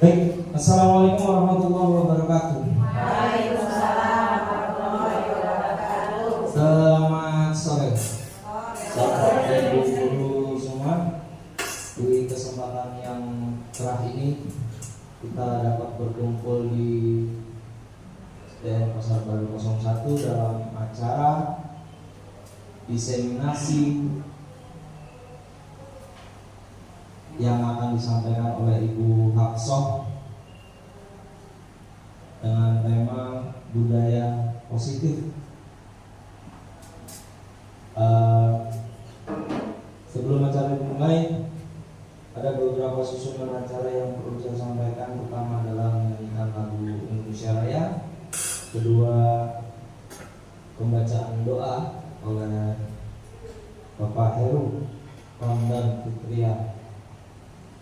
Baik, Assalamualaikum warahmatullahi wabarakatuh. Waalaikumsalam warahmatullahi wabarakatuh. Selamat sore. Sahabat ibu guru semua. Di kesempatan yang cerah ini kita dapat berkumpul di SDN Pasar Baru 01 dalam acara diseminasi yang akan disampaikan oleh Ibu Hafsah dengan tema budaya positif. Sebelum acara dimulai, ada beberapa susunan acara yang perlu saya sampaikan. Pertama adalah menyanyikan lagu Indonesia Raya, kedua pembacaan doa oleh Bapak Heru Ramdan Fitria,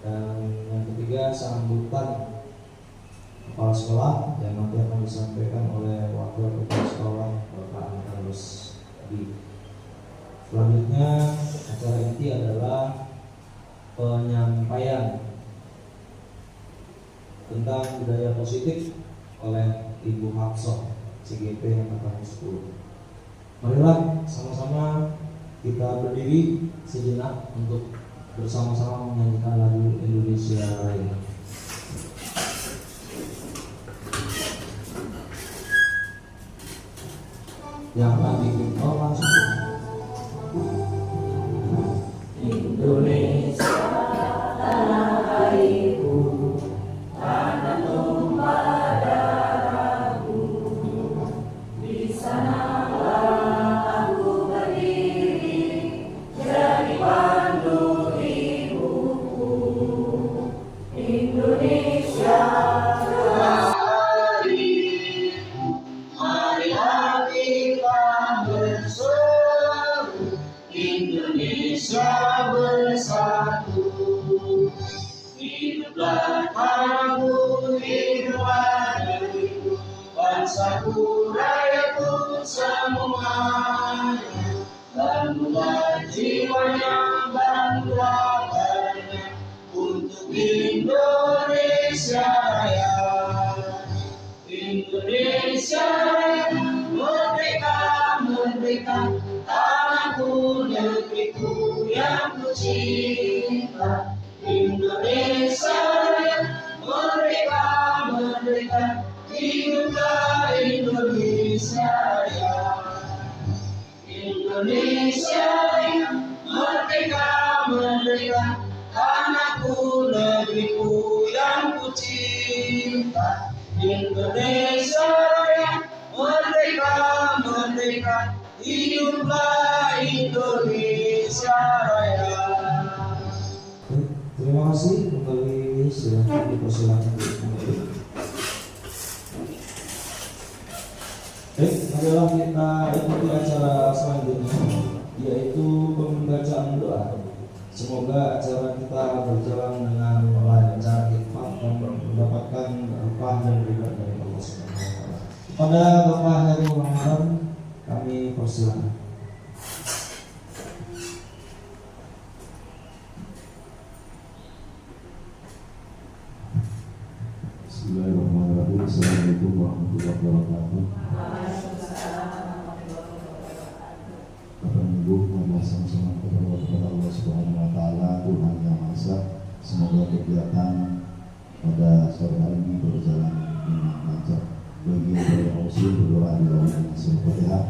dan yang ketiga sambutan kepala sekolah yang nanti akan disampaikan oleh wakil kepala sekolah Bapak Antarus Adi. Selanjutnya acara inti adalah penyampaian tentang budaya positif oleh Ibu Hafsah CGP angkatan 10. Marilah sama-sama kita berdiri sejenak untuk bersama-sama menyanyikan lagu Indonesia Raya. Yang akan dipimpin langsung Indonesia tanah airku, tanah tumpah darahku. Di sanalah aku berdiri, jadi pandu ibuku. Indonesia Indonesia bersatu, hiduplah kamu, hiduplah negeriku, bangsaku, rakyatku semuanya. Bangunlah jiwanya, bangunlah badannya untuk Indonesia Raya. Indonesia Raya, merdeka, merdeka, tanahku, negeriku yang ku cinta. Indonesia Raya, merdeka, merdeka, hiduplah Indonesia Raya. Indonesia Raya, merdeka, merdeka, tanahku, negeriku yang ku cinta. Indonesia Raya, merdeka, merdeka, hiduplah Indonesia Raya. Terima kasih. Kembali silahkan dipersilakan. Baik, marilah kita ikuti acara selanjutnya, yaitu pembacaan doa. Semoga acara kita berjalan dengan lancar, hikmat, dan mendapatkan berkah dan berkat dari Allah Subhanahu wa Ta'ala. Kepada Bapak Heru Ramdan kami persilakan. Bismillahirrahmanirrahim. Assalamualaikum warahmatullahi wabarakatuh. Bapak Ibu, marilah sama-sama berdoa kepada Allah Subhanahu wa Ta'ala, Tuhan yang Maha Esa. Semoga kegiatan pada sore hari ini berjalan dengan lancar. Bagi yang berfungsi berdoa di awal dengan Al-Fatihah,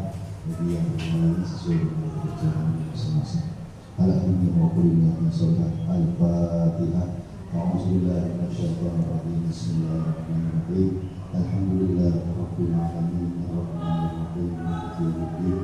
bagi yang berjalan sesuai dengan berjalan masing-masing. Alhamdulillah wa kullinya min sholat Al-Fatihah. A'udzubillahi minasyaitonir rajim. Bismillahirrahmanirrahim. Alhamdulillah rabbil alamin arrahmanir rahim maliki yaumiddin.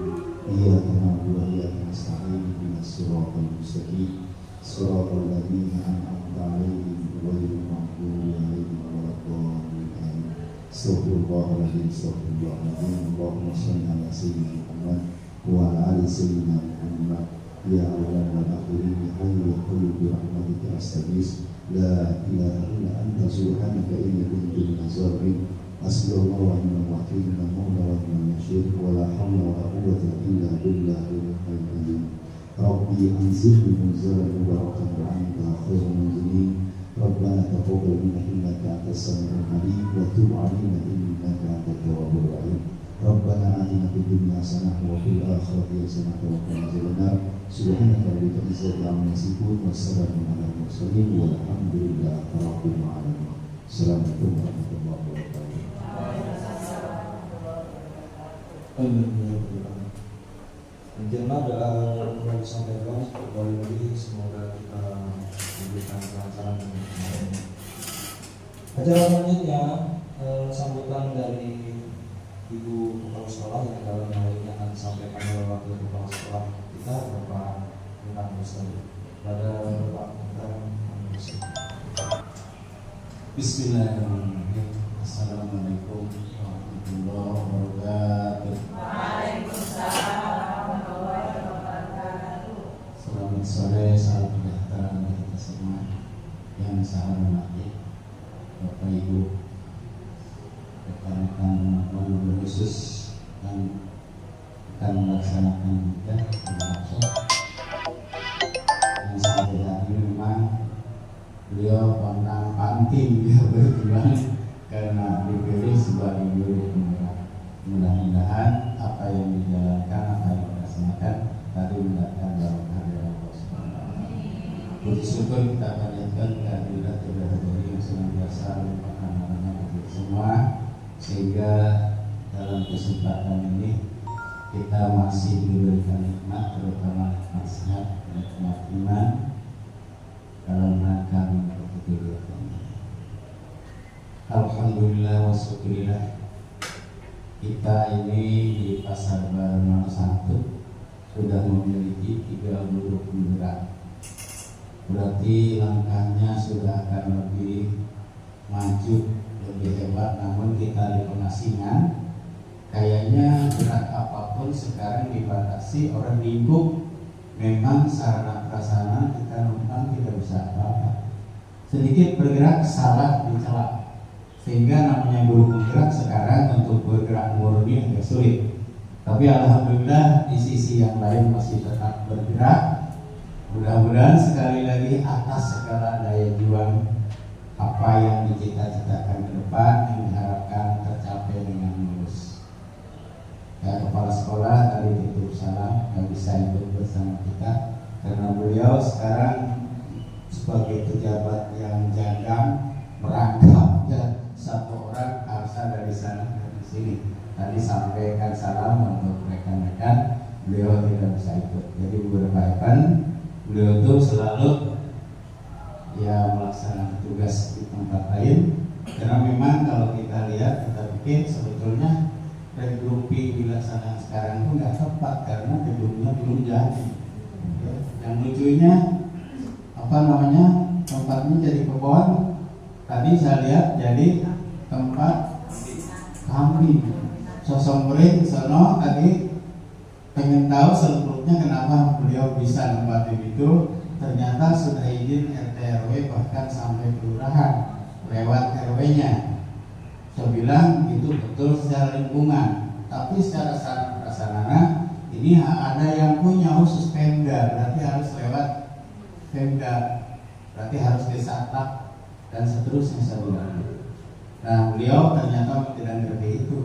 Iyyaka na'budu wa iyyaka nasta'in ihdinas siratal mustaqim siratal ladzina an'amta 'alaihim ghairil maghdubi 'alaihim waladdallin. Astaghfirullahaladzim, astaghfirullahaladzim. Allahumma shalli ala sayyidina Muhammad wa ala ali sayyidina Muhammad. Ya awwal wal akhirin, ya hayyu ya qayyum bi rahmatika astaghis. La ilaha illa anta subhanaka inni kuntu minaz zalimin. Hasbunallahu wa ni'mal wakeel, la maula wa ni'mal nasir, wa la haula wa la quwwata illa billahil aliyyil azim. Rabbi anzilni munzalan mubarakan wa anta khairul munzilin. Rabbana تقبل منا إنك أنت السميع العليم وتب علينا إنك أنت التواب الرحيم. ربنا آتنا في الدنيا حسنة وفي الآخرة حسنة وقنا عذاب النار. سبحانك رب العزة عما يصفون والسلام على المرسلين والحمد لله رب العالمين. Assalamualaikum warahmatullahi wabarakatuh. Intinya adalah yang disampaikan sekali lagi, semoga kita memberikan kelancaran. Acara selanjutnya sambutan dari Ibu Kepala Sekolah yang dalam hal ini akan disampaikan oleh Wakil Kepala Sekolah kita, Bapak Munar Mustadi. Pada Bapak Munar Mustadi. Bismillahirrahmanirrahim. Assalamualaikum warahmatullahi wabarakatuh. Waalaikumsalam warahmatullahi wabarakatuh. Selamat sore, salam sejahtera bagi kita semua yang saya hormati, Bapak Ibu, rekan-rekan guru khusus yang akan melaksanakan kita yang saya hormati. Memang beliau pernah panting dia berjuang karena dipilih sebagai guru penggerak. Mudah-mudahan apa yang dijalankan, apa yang dilaksanakan tadi mendatangkan barokah dari Allah Subhanahu wa Ta'ala. Puji syukur kita panjatkan kehadirat saudara-saudari yang senantiasa merupakan harapan bagi semua, sehingga dalam kesempatan ini kita masih diberikan nikmat, terutama nikmat sehat, nikmat iman dalam rangka mengikuti kegiatan. Alhamdulillah wa syukurillah, kita ini di Pasar Baru Nomor 1 sudah memiliki 3 guru penggerak. Berarti langkahnya sudah akan lebih maju, lebih hebat. Namun kita di pengasingan kayaknya gerak apapun sekarang dibatasi orang lingkup. Memang sarana prasarana kita numpang tidak bisa apa-apa. Sedikit bergerak salah dicela, sehingga namanya guru penggerak sekarang untuk bergerak murni agak sulit. Tapi alhamdulillah di sisi yang lain masih tetap bergerak. Mudah-mudahan sekali lagi atas segala daya juang apa yang dicita-citakan ke depan yang diharapkan tercapai dengan mulus. Ya, Kepala Sekolah tadi titip salam yang bisa ikut bersama kita karena beliau sekarang sebagai pejabat yang jagang merangkap ya, satu orang harus dari sana dari sini. Tadi sampaikan salam untuk rekan-rekan, beliau tidak bisa ikut. Jadi beberapa event beliau itu selalu ya melaksanakan tugas di tempat lain. Karena memang kalau kita lihat, kita pikir sebetulnya regrouping dilaksanakan sekarang itu nggak tepat karena gedungnya belum jadi. Ya, yang lucunya tempatnya jadi kebun. Tadi saya lihat jadi tempat kambing. Sosok murid sono tadi pengen tahu selebutnya kenapa beliau bisa nempatin itu. Ternyata sudah izin RT RW bahkan sampai kelurahan lewat RW-nya. Saya bilang itu betul secara lingkungan, tapi secara prasarana ini ada yang punya khusus Pemda, berarti harus lewat Pemda, berarti harus disatak dan seterusnya saya bilang. Nah beliau ternyata tidak ngerti itu,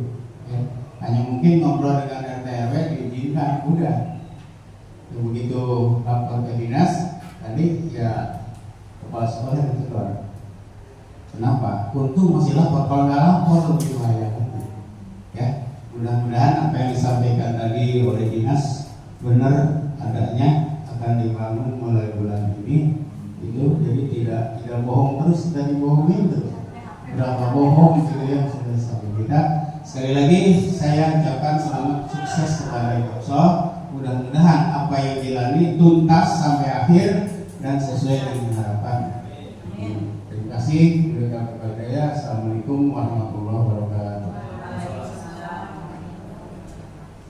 ya. Hanya mungkin ngobrol dengan RT RW diizinkan, udah. Begitu lapor ke dinas tadi ya kepala sekolah itu keluar. Kenapa? Untung masih lapor, kalau nggak lapor lebih bahaya. Ya, mudah-mudahan apa yang disampaikan tadi oleh dinas benar adanya akan dibangun mulai bulan ini. Itu jadi tidak bohong terus, tidak dibohongin terus. Berapa bohong gitu yang sudah sampai kita. Sekali lagi saya ucapkan selamat sukses kepada Ibu. Mudah-mudahan apa yang dilalui tuntas sampai akhir dan sesuai dengan harapan. Terima kasih. Assalamualaikum warahmatullahi wabarakatuh.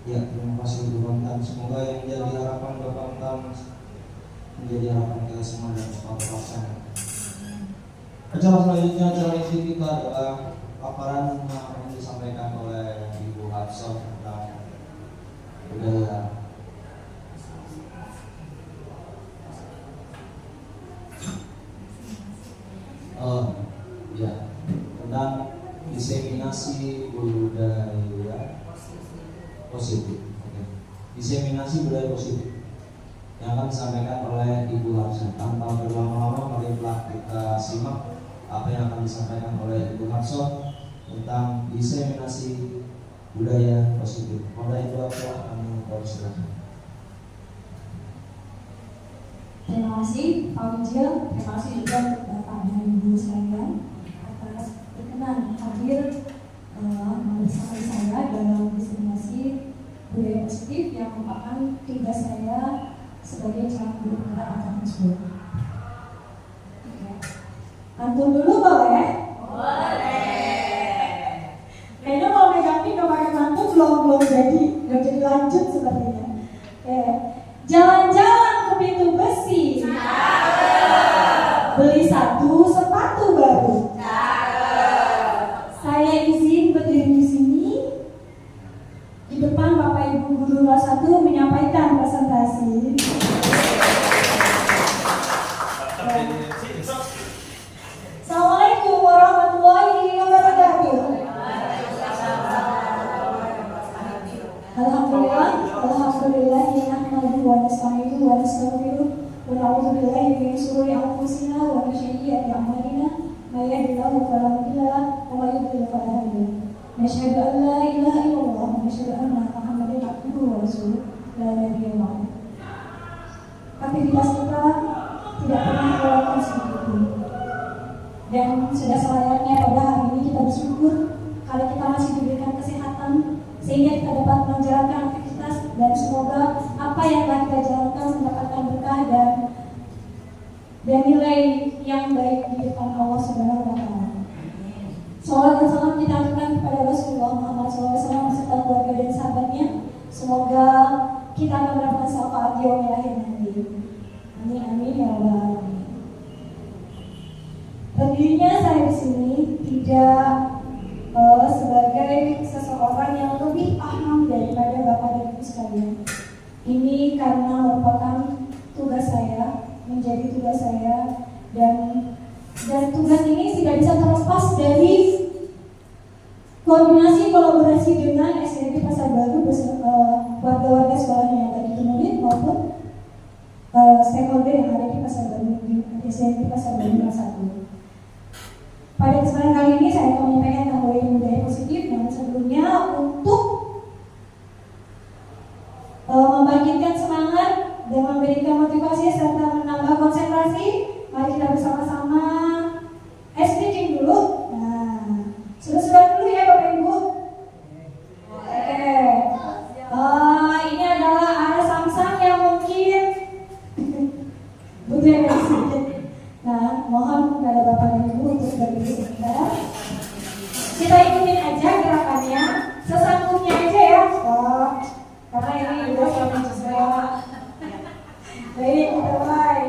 Ya, terima kasih Bu Bangtan. Semoga yang menjadi harapan Bapak Bangtan menjadi harapan kita semua dan semua terlaksana. Acara selanjutnya, acara isi kita adalah paparan yang disampaikan oleh Ibu Hafsah tentang budaya. diseminasi budaya positif. Oke. Diseminasi budaya positif yang akan disampaikan oleh Ibu Hafsah. Tanpa berlama-lama, marilah kita simak apa yang akan disampaikan oleh Ibu Hafsah tentang diseminasi budaya positif. Mulai Ibu Hafsah, kami persilakan. Terima kasih Pak Wijil, terima kasih juga Bapak dan Ibu sekalian atas berkenan hadir bersama saya dalam diseminasi budaya positif yang merupakan tugas saya sebagai calon guru penggerak angkatan 10. Pantun dulu boleh? Boleh. Kayaknya kalau megang ini pakai pantun belum jadi lanjut sepertinya. Jalan-jalan ke pintu besi. Beli satu sepatu baru. Saya izin berdiri di sini di depan Bapak Ibu Guru 01 menyampaikan presentasi. Assalamualaikum warahmatullahi wabarakatuh. Alhamdulillah nahmaduhu wa nasta'inuhu wa nastaghfiruh wa na'udzu billahi min shururi anfusina wa min sayyiati a'malina may yahdihillahu fala mudilla lahu wa may yudlil fala hadiya lahu. Nashhadu an la ilaha illallah wa nashhadu anna Muhammadan abduhu wa rasuluh la nabiyya ba'dahu. Aktivitas kita tidak pernah melewatkan sedikit pun. Dan sudah selayaknya pada hari ini kita bersyukur kalau kita masih diberikan kesehatan sehingga kita dapat menjalankan aktivitas, dan semoga apa yang telah kita jalankan mendapatkan berkah dan nilai yang baik di depan Allah Subhanahu wa taala. Salawat dan salam kita aturkan kepada Rasulullah Muhammad SAW beserta keluarga dan sahabatnya. Semoga kita akan mendapatkan syafaat di yaumil akhir nanti. Amin amin ya rabbal alamin. Berdirinya saya di sini tidak sebagai seseorang yang lebih paham daripada Bapak dan Ibu sekalian. Ini karena merupakan tugas saya, menjadi tugas saya, dan tugas ini tidak bisa terlepas dari koordinasi kolaborasi dengan SMP Pasar Baru warga-warga sekolahnya yang tadi itu murid maupun stakeholder yang ada di Pasar Baru di SMP Pasar Baru 1. Pada kesempatan kali ini saya akan menyampaikan tentang budaya positif yang sebelumnya untuk membangkitkan semangat dan memberikan motivasi serta menambah konsentrasi. Mari kita bersama-sama speaking dulu. Nah, sudah dulu ya Bapak Ibu. Oke. Ini adalah ada samsang yang mungkin butuh yang sedikit. Nah, mohon kepada Bapak dan Ibu untuk berdiri sebentar. Kita ikutin aja gerakannya, sesanggupnya aja ya. Karena ini udah sama juga. Jadi kita mulai.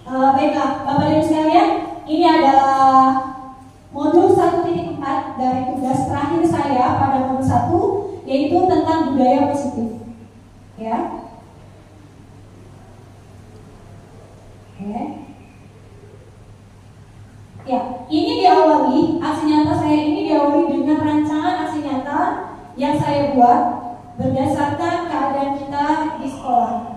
Baiklah, Bapak dan Ibu sekalian, ini adalah modul 1.4 dari tugas terakhir saya pada modul 1, yaitu tentang budaya positif. Ya. Oke. Ya, ini diawali, aksi nyata saya ini diawali dengan rancangan aksi nyata yang saya buat berdasarkan keadaan kita di sekolah.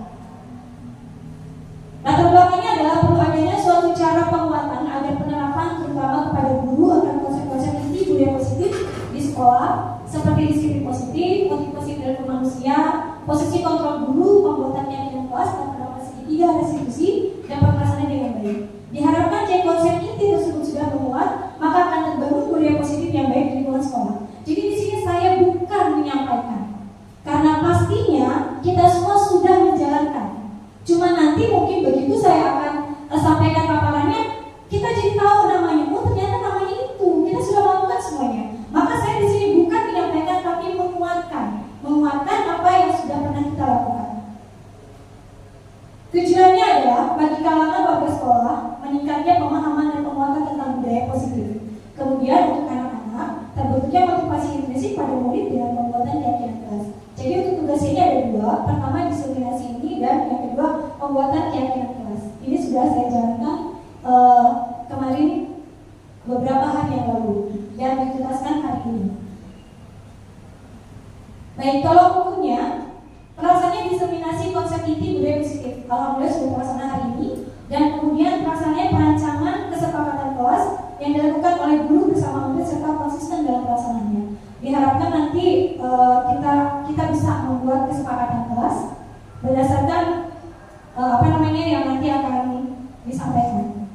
Latar belakangnya adalah perlu adanya suatu cara penguatan agar penerapan terutama kepada guru akan konsep-konsep inti budaya positif di sekolah seperti disiplin positif, motivasi perilaku manusia, posisi kontrol guru, pembuatan keyakinan kelas, dan penerapan segitiga restitusi dapat terlaksana dengan baik. Diharapkan jika konsep inti tersebut sudah menguat, maka akan terbangun budaya positif yang baik di lingkungan sekolah. Jadi di sini saya bukan menyampaikan, karena pastinya kita semua sudah menjalankan. Cuma nanti mungkin begitu saya akan sampaikan paparannya, kita jadi tahu namanya. Oh ternyata namanya itu. Kita sudah melakukan semuanya. Maka saya di sini bukan menyampaikan, tapi menguatkan apa yang sudah pernah kita lakukan. Tujuannya adalah bagi kalangan warga sekolah meningkatnya pemahaman dan penguatan tentang budaya positif. Kemudian untuk anak-anak terbentuknya motivasi intrinsik pada murid dengan pembuatan keyakinan kelas. Jadi untuk tugas ini ada dua. Pertama diseminasi ini, dan yang kedua pembuatan keyakinan kelas. Ini sudah saya jalankan kemarin beberapa hari yang lalu dan dituntaskan hari ini. Baik, kalau bukunya pelaksanaannya diseminasi konsep inti budaya positif. Alhamdulillah sudah terlaksana hari ini, dan kemudian pelaksanaannya perancangan kesepakatan kelas yang dilakukan oleh guru bersama murid serta konsisten dalam pelaksanaannya. Diharapkan nanti kita bisa membuat kesepakatan kelas berdasarkan yang nanti akan disampaikan.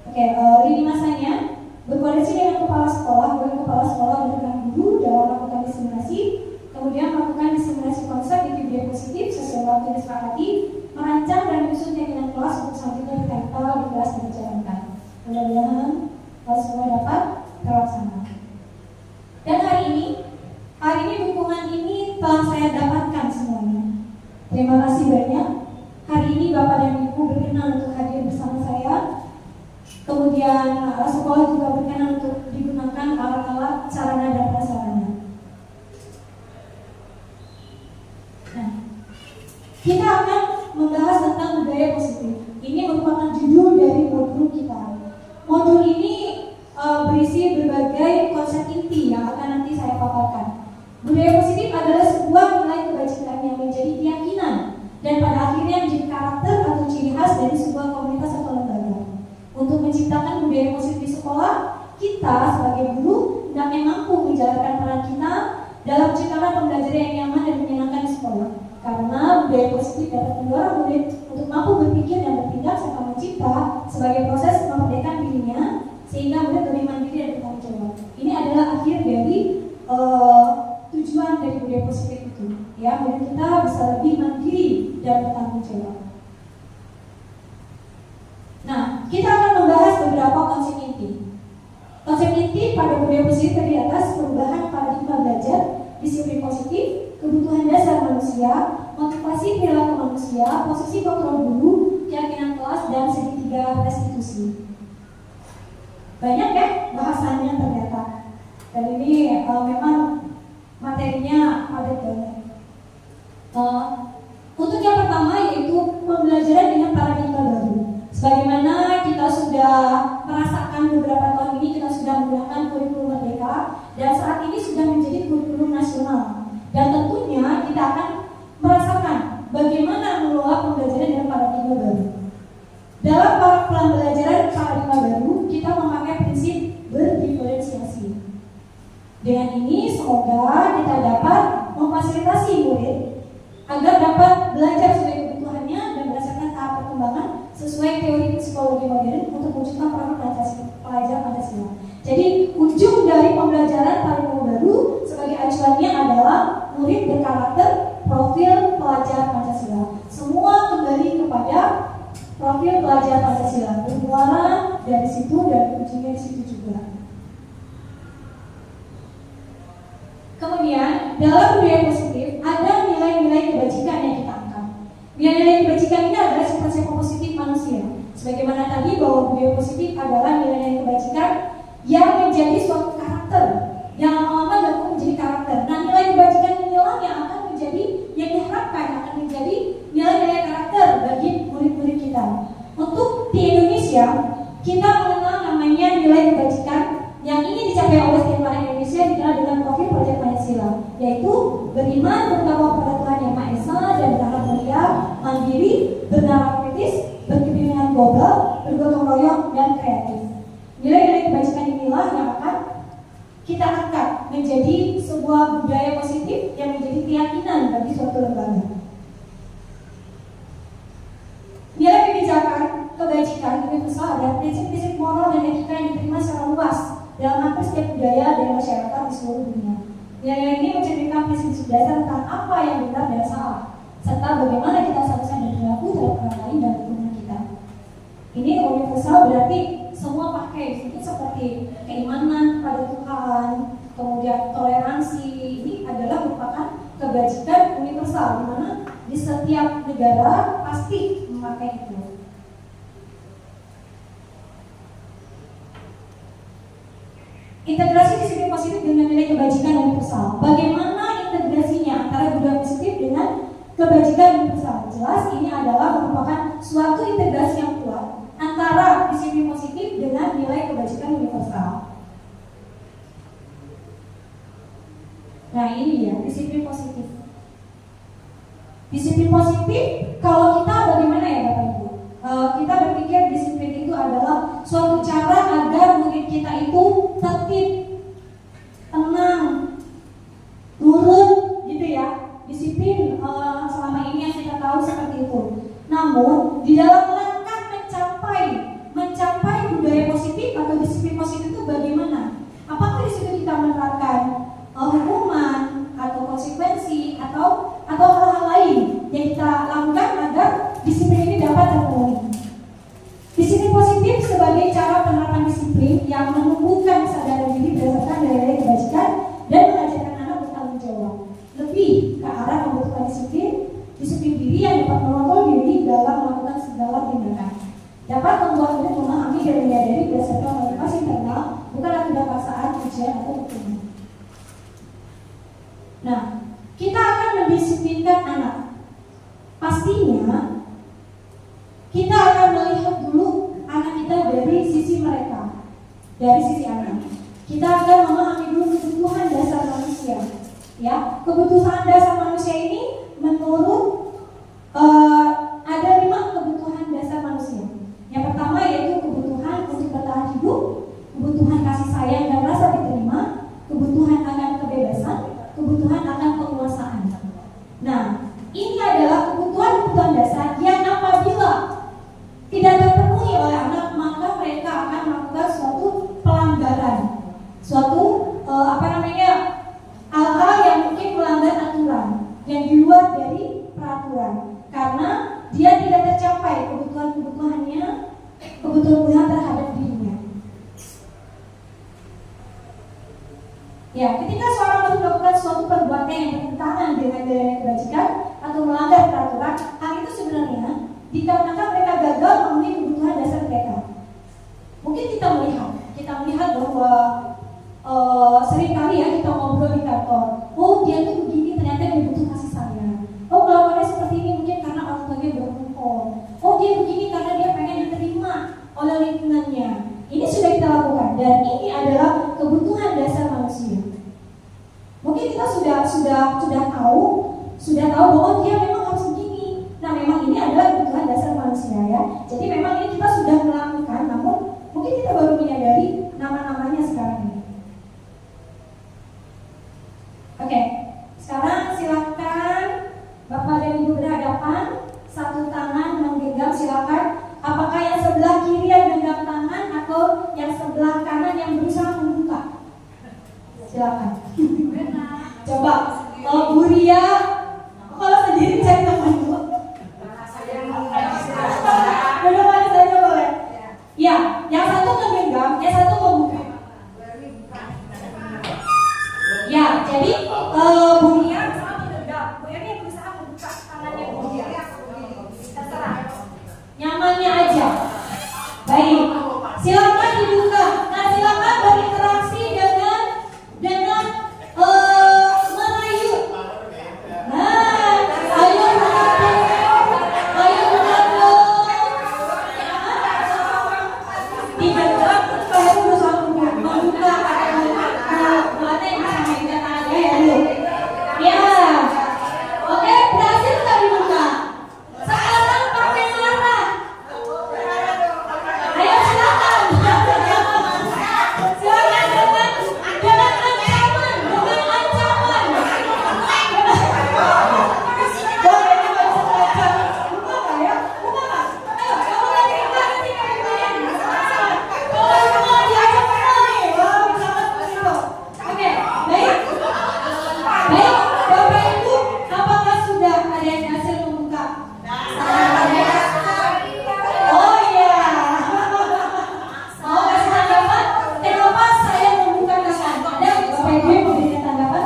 Oke, lini masanya berkoordinasi dengan kepala sekolah dengan guru dalam melakukan diseminasi, kemudian melakukan diseminasi konsep inti budaya positif sesuai waktu yang disepakati, merancang dan menyusun keyakinan kelas untuk selanjutnya ditempel di kelas dan dijalankan. Mudah-mudahan semua dapat terlaksana. Dan hari ini dukungan ini telah saya dapatkan semuanya. Terima kasih banyak. Hari ini Bapak dan Ibu berkenan untuk hadir bersama saya. Kemudian sekolah juga berkenan untuk digunakan alat-alat, sarana dan prasarana. Nah, kita akan membahas tentang budaya positif. Ini merupakan judul dari modul kita. Modul ini berisi berbagai konsep inti yang akan nanti saya paparkan. Budaya positif adalah sebuah nilai kebajikan yang menjadi keyakinan dan pada akhirnya menjadi karakter atau ciri khas dari sebuah komunitas atau lembaga. Untuk menciptakan budaya positif di sekolah, kita sebagai guru hendaknya mampu menjalankan peran kita dalam menciptakan pembelajaran yang nyaman dan menyenangkan di sekolah. Karena budaya positif dapat mendorong murid untuk mampu berpikir dan bertindak serta mencipta sebagai proses memerdekakan dirinya sehingga murid lebih mandiri dan bertanggung jawab. Ini adalah akhir dari tujuan dari budaya positif itu, ya, murid kita bisa lebih mandiri dan bertanggung jawab. Nah, kita akan membahas beberapa konsep inti. Konsep inti pada budaya positif terdiri atas perubahan paradigma belajar, disiplin positif, kebutuhan dasar manusia, motivasi perilaku manusia, posisi kontrol guru, keyakinan kelas, dan segitiga restitusi. Banyak ya bahasannya ternyata. Dan ini memang materinya padat banget. Untuk yang pertama yaitu pembelajaran dengan paradigma baru. Sebagaimana kita sudah merasakan beberapa tahun ini, kita sudah menggunakan kurikulum merdeka dan saat ini sudah menjadi kurikulum nasional. Dan tentunya kita akan merasakan bagaimana mengelola pembelajaran dengan paradigma baru. Dalam pembelajaran paradigma baru, kita memakai prinsip berdiferensiasi. Dengan ini semoga kita dapat memfasilitasi murid agar dapat belajar sesuai kebutuhannya dan berdasarkan tahap perkembangan sesuai teori psikologi modern untuk mewujudkan pelajaran Pancasila. Jadi ujung dari pembelajaran paradigma baru sebagai acuannya adalah murid berkarakter profil pelajar Pancasila. Semua kembali kepada profil pelajar Pancasila, bermuara dari situ dan ujungnya di situ juga. Kemudian dalam budaya positif ada nilai-nilai kebajikan yang kita angkat. Nilai-nilai kebajikan ini adalah sifat-sifat positif manusia Sebagaimana tadi bahwa budaya positif adalah nilai-nilai kebajikan yang menjadi suatu karakter, yang lama-lama dapat menjadi karakter. Nah, nilai kebajikan inilah yang akan menjadi, yang diharapkan akan menjadi nilai-nilai karakter bagi murid-murid kita. Untuk di Indonesia, kita mengenal namanya nilai kebajikan yang ingin dicapai oleh setiap orang Indonesia dikenal dengan profil Project Pancasila, yaitu beriman, bertakwa kepada Tuhan Yang Maha Esa dan berharap mulia, mandiri, bernalar kritis, berkepemimpinan global, bergotong royong dan kreatif. Nilai-nilai kebajikan inilah yang akan kita angkat menjadi sebuah budaya positif yang menjadi keyakinan bagi suatu lembaga. Nilai kebijakan, kebajikan, universal adalah prinsip-prinsip moral dan etika yang diterima secara luas dalam hampir setiap budaya dan masyarakat di seluruh dunia. Nilai ini mencerminkan prinsip dasar tentang apa yang benar dan salah, serta bagaimana kita seharusnya berperilaku terhadap orang lain dan lingkungan kita. Ini universal berarti semua pakai, mungkin seperti keimanan pada Tuhan, kemudian toleransi. Ini adalah merupakan kebajikan universal, di mana di setiap negara pasti memakai itu. Integrasi disiplin positif dengan nilai kebajikan universal. Bagaimana integrasinya antara budaya positif dengan kebajikan universal? Jelas ini adalah merupakan suatu integrasi yang kuat antara disiplin positif dengan nilai kebajikan universal. Nah, ini dia disiplin positif. Disiplin positif, kalau kita bagaimana ya Bapak Ibu? Kita berpikir disiplin itu adalah suatu cara agar murid kita itu tertib, tenang, nurut, gitu ya. Disiplin selama ini yang kita tahu seperti itu. Namun di dalam langkah mencapai budaya positif atau disiplin positif itu bagaimana? Apakah di situ kita menerapkan hukuman atau konsekuensi atau hal-hal lain yang kita lakukan agar disiplin ini dapat terpenuhi? Disiplin positif sebagai cara penerapan disiplin yang menumbuhkan kesadaran diri berdasarkan nilai kebajikan dan mengajarkan anak bertanggung jawab. Lebih ke arah membutuhkan disiplin diri yang dapat mengontrol diri dalam melakukan segala tindakan. Dapat membuat murid memahami dan menyadari berdasarkan motivasi internal, bukan akibat paksaan, ujian atau hukuman. Nah, kita akan mendisiplinkan anak. Pastinya kita akan melihat dulu anak kita dari sisi mereka, dari sisi anak. Kita akan memahami dulu kebutuhan dasar manusia. Ya, kebutuhan dasar manusia ini menurut ada 5 kebutuhan dasar manusia. Yang pertama yaitu kebutuhan untuk bertahan hidup, kebutuhan kasih sayang dan rasa diterima, kebutuhan akan kebebasan, kebutuhan akan penguasaan. Nah, ini adalah kebutuhan dasar yang apabila tidak terpenuhi oleh anak, maka mereka akan melakukan suatu pelanggaran, suatu hal-hal yang mungkin melanggar aturan, yang di luar dari peraturan, karena dia tidak tercapai kebutuhan-kebutuhannya, kebutuhan terhadap dirinya. Ya, ketika seorang baru melakukan suatu perbuatan yang bertentangan dengan nilai kebajikan atau melanggar peraturan, hal itu sebenarnya dikarenakan mereka gagal memenuhi kebutuhan dasar mereka. Mungkin kita melihat bahwa seringkali ya kita ngobrol di kantor, oh dia tuh begini, ternyata dia butuh kasih sayang. Oh melakukannya seperti ini mungkin karena orang tuanya berhukum. Oh dia begini karena dia pengen diterima oleh lingkungannya. Ini sudah kita lakukan dan ini adalah kebutuhan dasar manusia. Mungkin kita sudah tahu bahwa dia memang harus begini. Nah memang ini adalah kebutuhan dasar manusia ya. Jadi memang ini kita sudah melakukan, namun mungkin kita baru menyadari nama-namanya sekarang ini. Oke, sekarang silakan Bapak dan Ibu berhadapan, satu tangan menggenggam, silakan. Apakah yang sebelah kiri yang genggam tangan atau yang sebelah kanan yang berusaha membuka? Silakan. Coba, Bu Ria, kalau sendiri cari teman dulu. Benar-benar saja boleh. Ya, yang satu menggenggam, yang satu membuka. Ya, jadi Bu Ria berusaha menggenggam, Bu Ria berusaha membuka tangannya Bu Ria. Terserah, nyamannya aja. Baik, silakan dibuka. Nah, silakan berinteraksi dengan merayu. Nah, ayo digerak supaya berusaha membuka mana yang bisa mainkan tangannya ya dulu. Ya, oke, berhasil nggak dibuka? Sekarang pakai marah. Ayo silakan. Silakan dengan ancaman, Boleh juga sengaja. Buka nggak ya? Buka nggak? Ayo, kamu lagi buka nanti kalian. Kalau semua diajak menang nih. Wah, misalkan begitu. Oke, baik. Baik, Bapak Ibu, apakah sudah ada yang berhasil membuka? Oh iya. Mau kasih tanggapan? Kenapa saya membuka tangan? Ada Bapak Ibu yang memberikan tanggapan?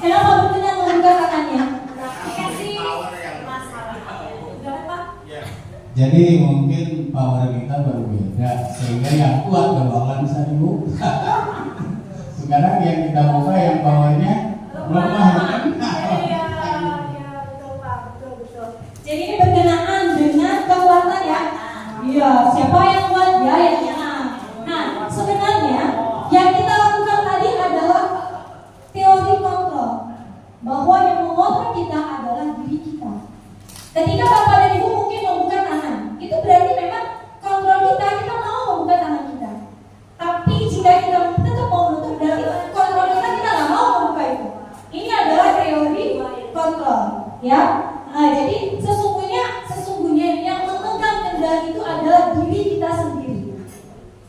Kenapa berkenan membuka tangannya? Jadi mungkin power kita berbeda sehingga yang kuat gak bakalan bisa dibuka. Sekarang yang kita buka yang powernya lemah kan? Jadi ini berkenaan dengan kekuatan ya. Iya, siapa yang kuat ya yang menang. Nah, sebenarnya yang kita lakukan tadi adalah teori kontrol, bahwa yang mengontrol kita adalah diri kita. Ketika Bapak dan Ibu mungkin membuka tangan, itu berarti memang kontrol kita mau membuka tangan kita. Tapi jika kita tetap mau menutup, berarti kontrol kita nggak mau membuka itu. Ini adalah teori kontrol, ya. Nah, jadi sesungguhnya yang memegang kendali itu adalah diri kita sendiri.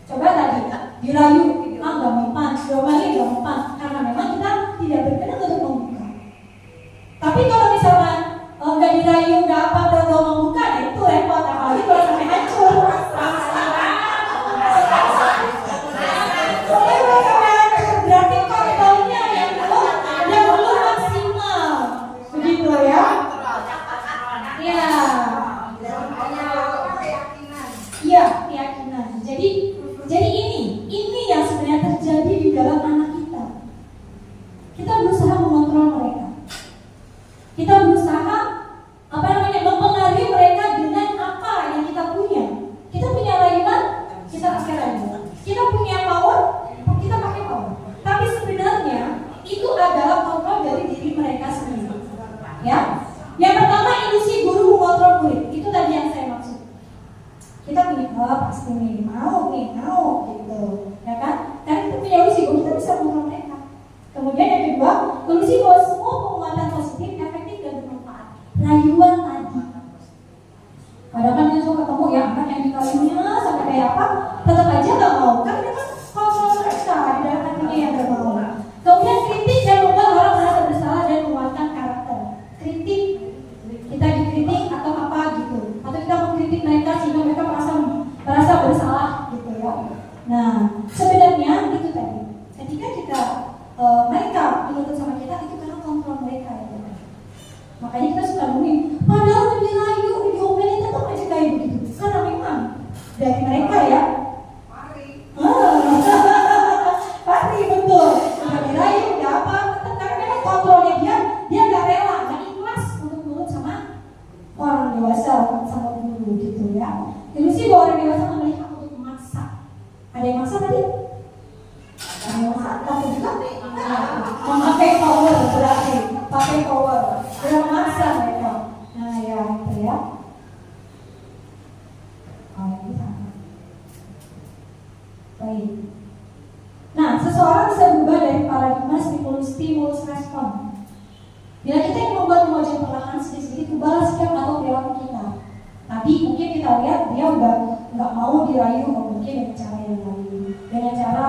Coba tadi dirayu, nggak mempan, diomeli nggak mempan, karena memang kita tidak berkenan untuk membuka. Tapi kalau misalkan nggak dirayu, nggak apa, atau membuka, nah itu repot, apalagi kalau sampai hancur. Berarti kontrolnya yang belum maksimal, begitu ya? Ya. Iya, keyakinan. Jadi ini yang sebenarnya terjadi di dalam anak kita. Kita berusaha mengontrol mereka. Kita berusaha mempengaruhi mereka dengan apa yang kita punya. Kita punya rayuan, kita pakai rayuan. Kita punya power, kita pakai power. Tapi sebenarnya itu adalah kontrol dari diri mereka sendiri. Ya. Yang pertama, ilusi guru mengontrol murid. Itu tadi yang saya maksud. Kita punya pasti nih, mau gitu, ya kan? Karena kita punya ilusi bahwa kita bisa mengontrol mereka. Kemudian yang kedua, ilusi bahwa semua penguatan positif efektif dan bermanfaat. Rayuan tadi. Padahal kan kita suka ketemu ya anak yang dikayunya sampai kayak apa, tetap aja nggak mau. Kan kita kan kontrol mereka di dalam hatinya yang nggak mau. Kemudian kritik yang membuat orang merasa bersalah dan menguatkan karakter. Kritik, kita dikritik atau apa gitu, atau kita mengkritik mereka sehingga mereka merasa bersalah gitu ya. Nah, sebenarnya itu tadi. Ketika kita mereka menuntut sama kita, itu karena kontrol mereka ya. Makanya kita suka ngomongin, padahal lebih rayu, diomelin tetap aja kayak begitu. Karena memang dari mereka ya. Pasti betul. Udah dirayu, udah apa? Karena memang kontrolnya dia nggak rela, nggak ikhlas untuk nurut sama orang dewasa, sama guru gitu ya. Ilusi bahwa orang dewasa memilih hak untuk memaksa. Ada yang maksa tadi? Ada yang maksa, tapi juga memakai power berarti, pakai power, dan memaksa mereka. Nah ya itu ya. Oh ini sama. Baik. Nah, seseorang bisa berubah dari paradigma stimulus respon. Bila kita yang membuat wajah perlahan sedikit-sedikit ubahlah sikap atau perilaku kita. Tadi mungkin kita lihat dia udah nggak mau dirayu, mungkin dengan cara yang lain, dengan cara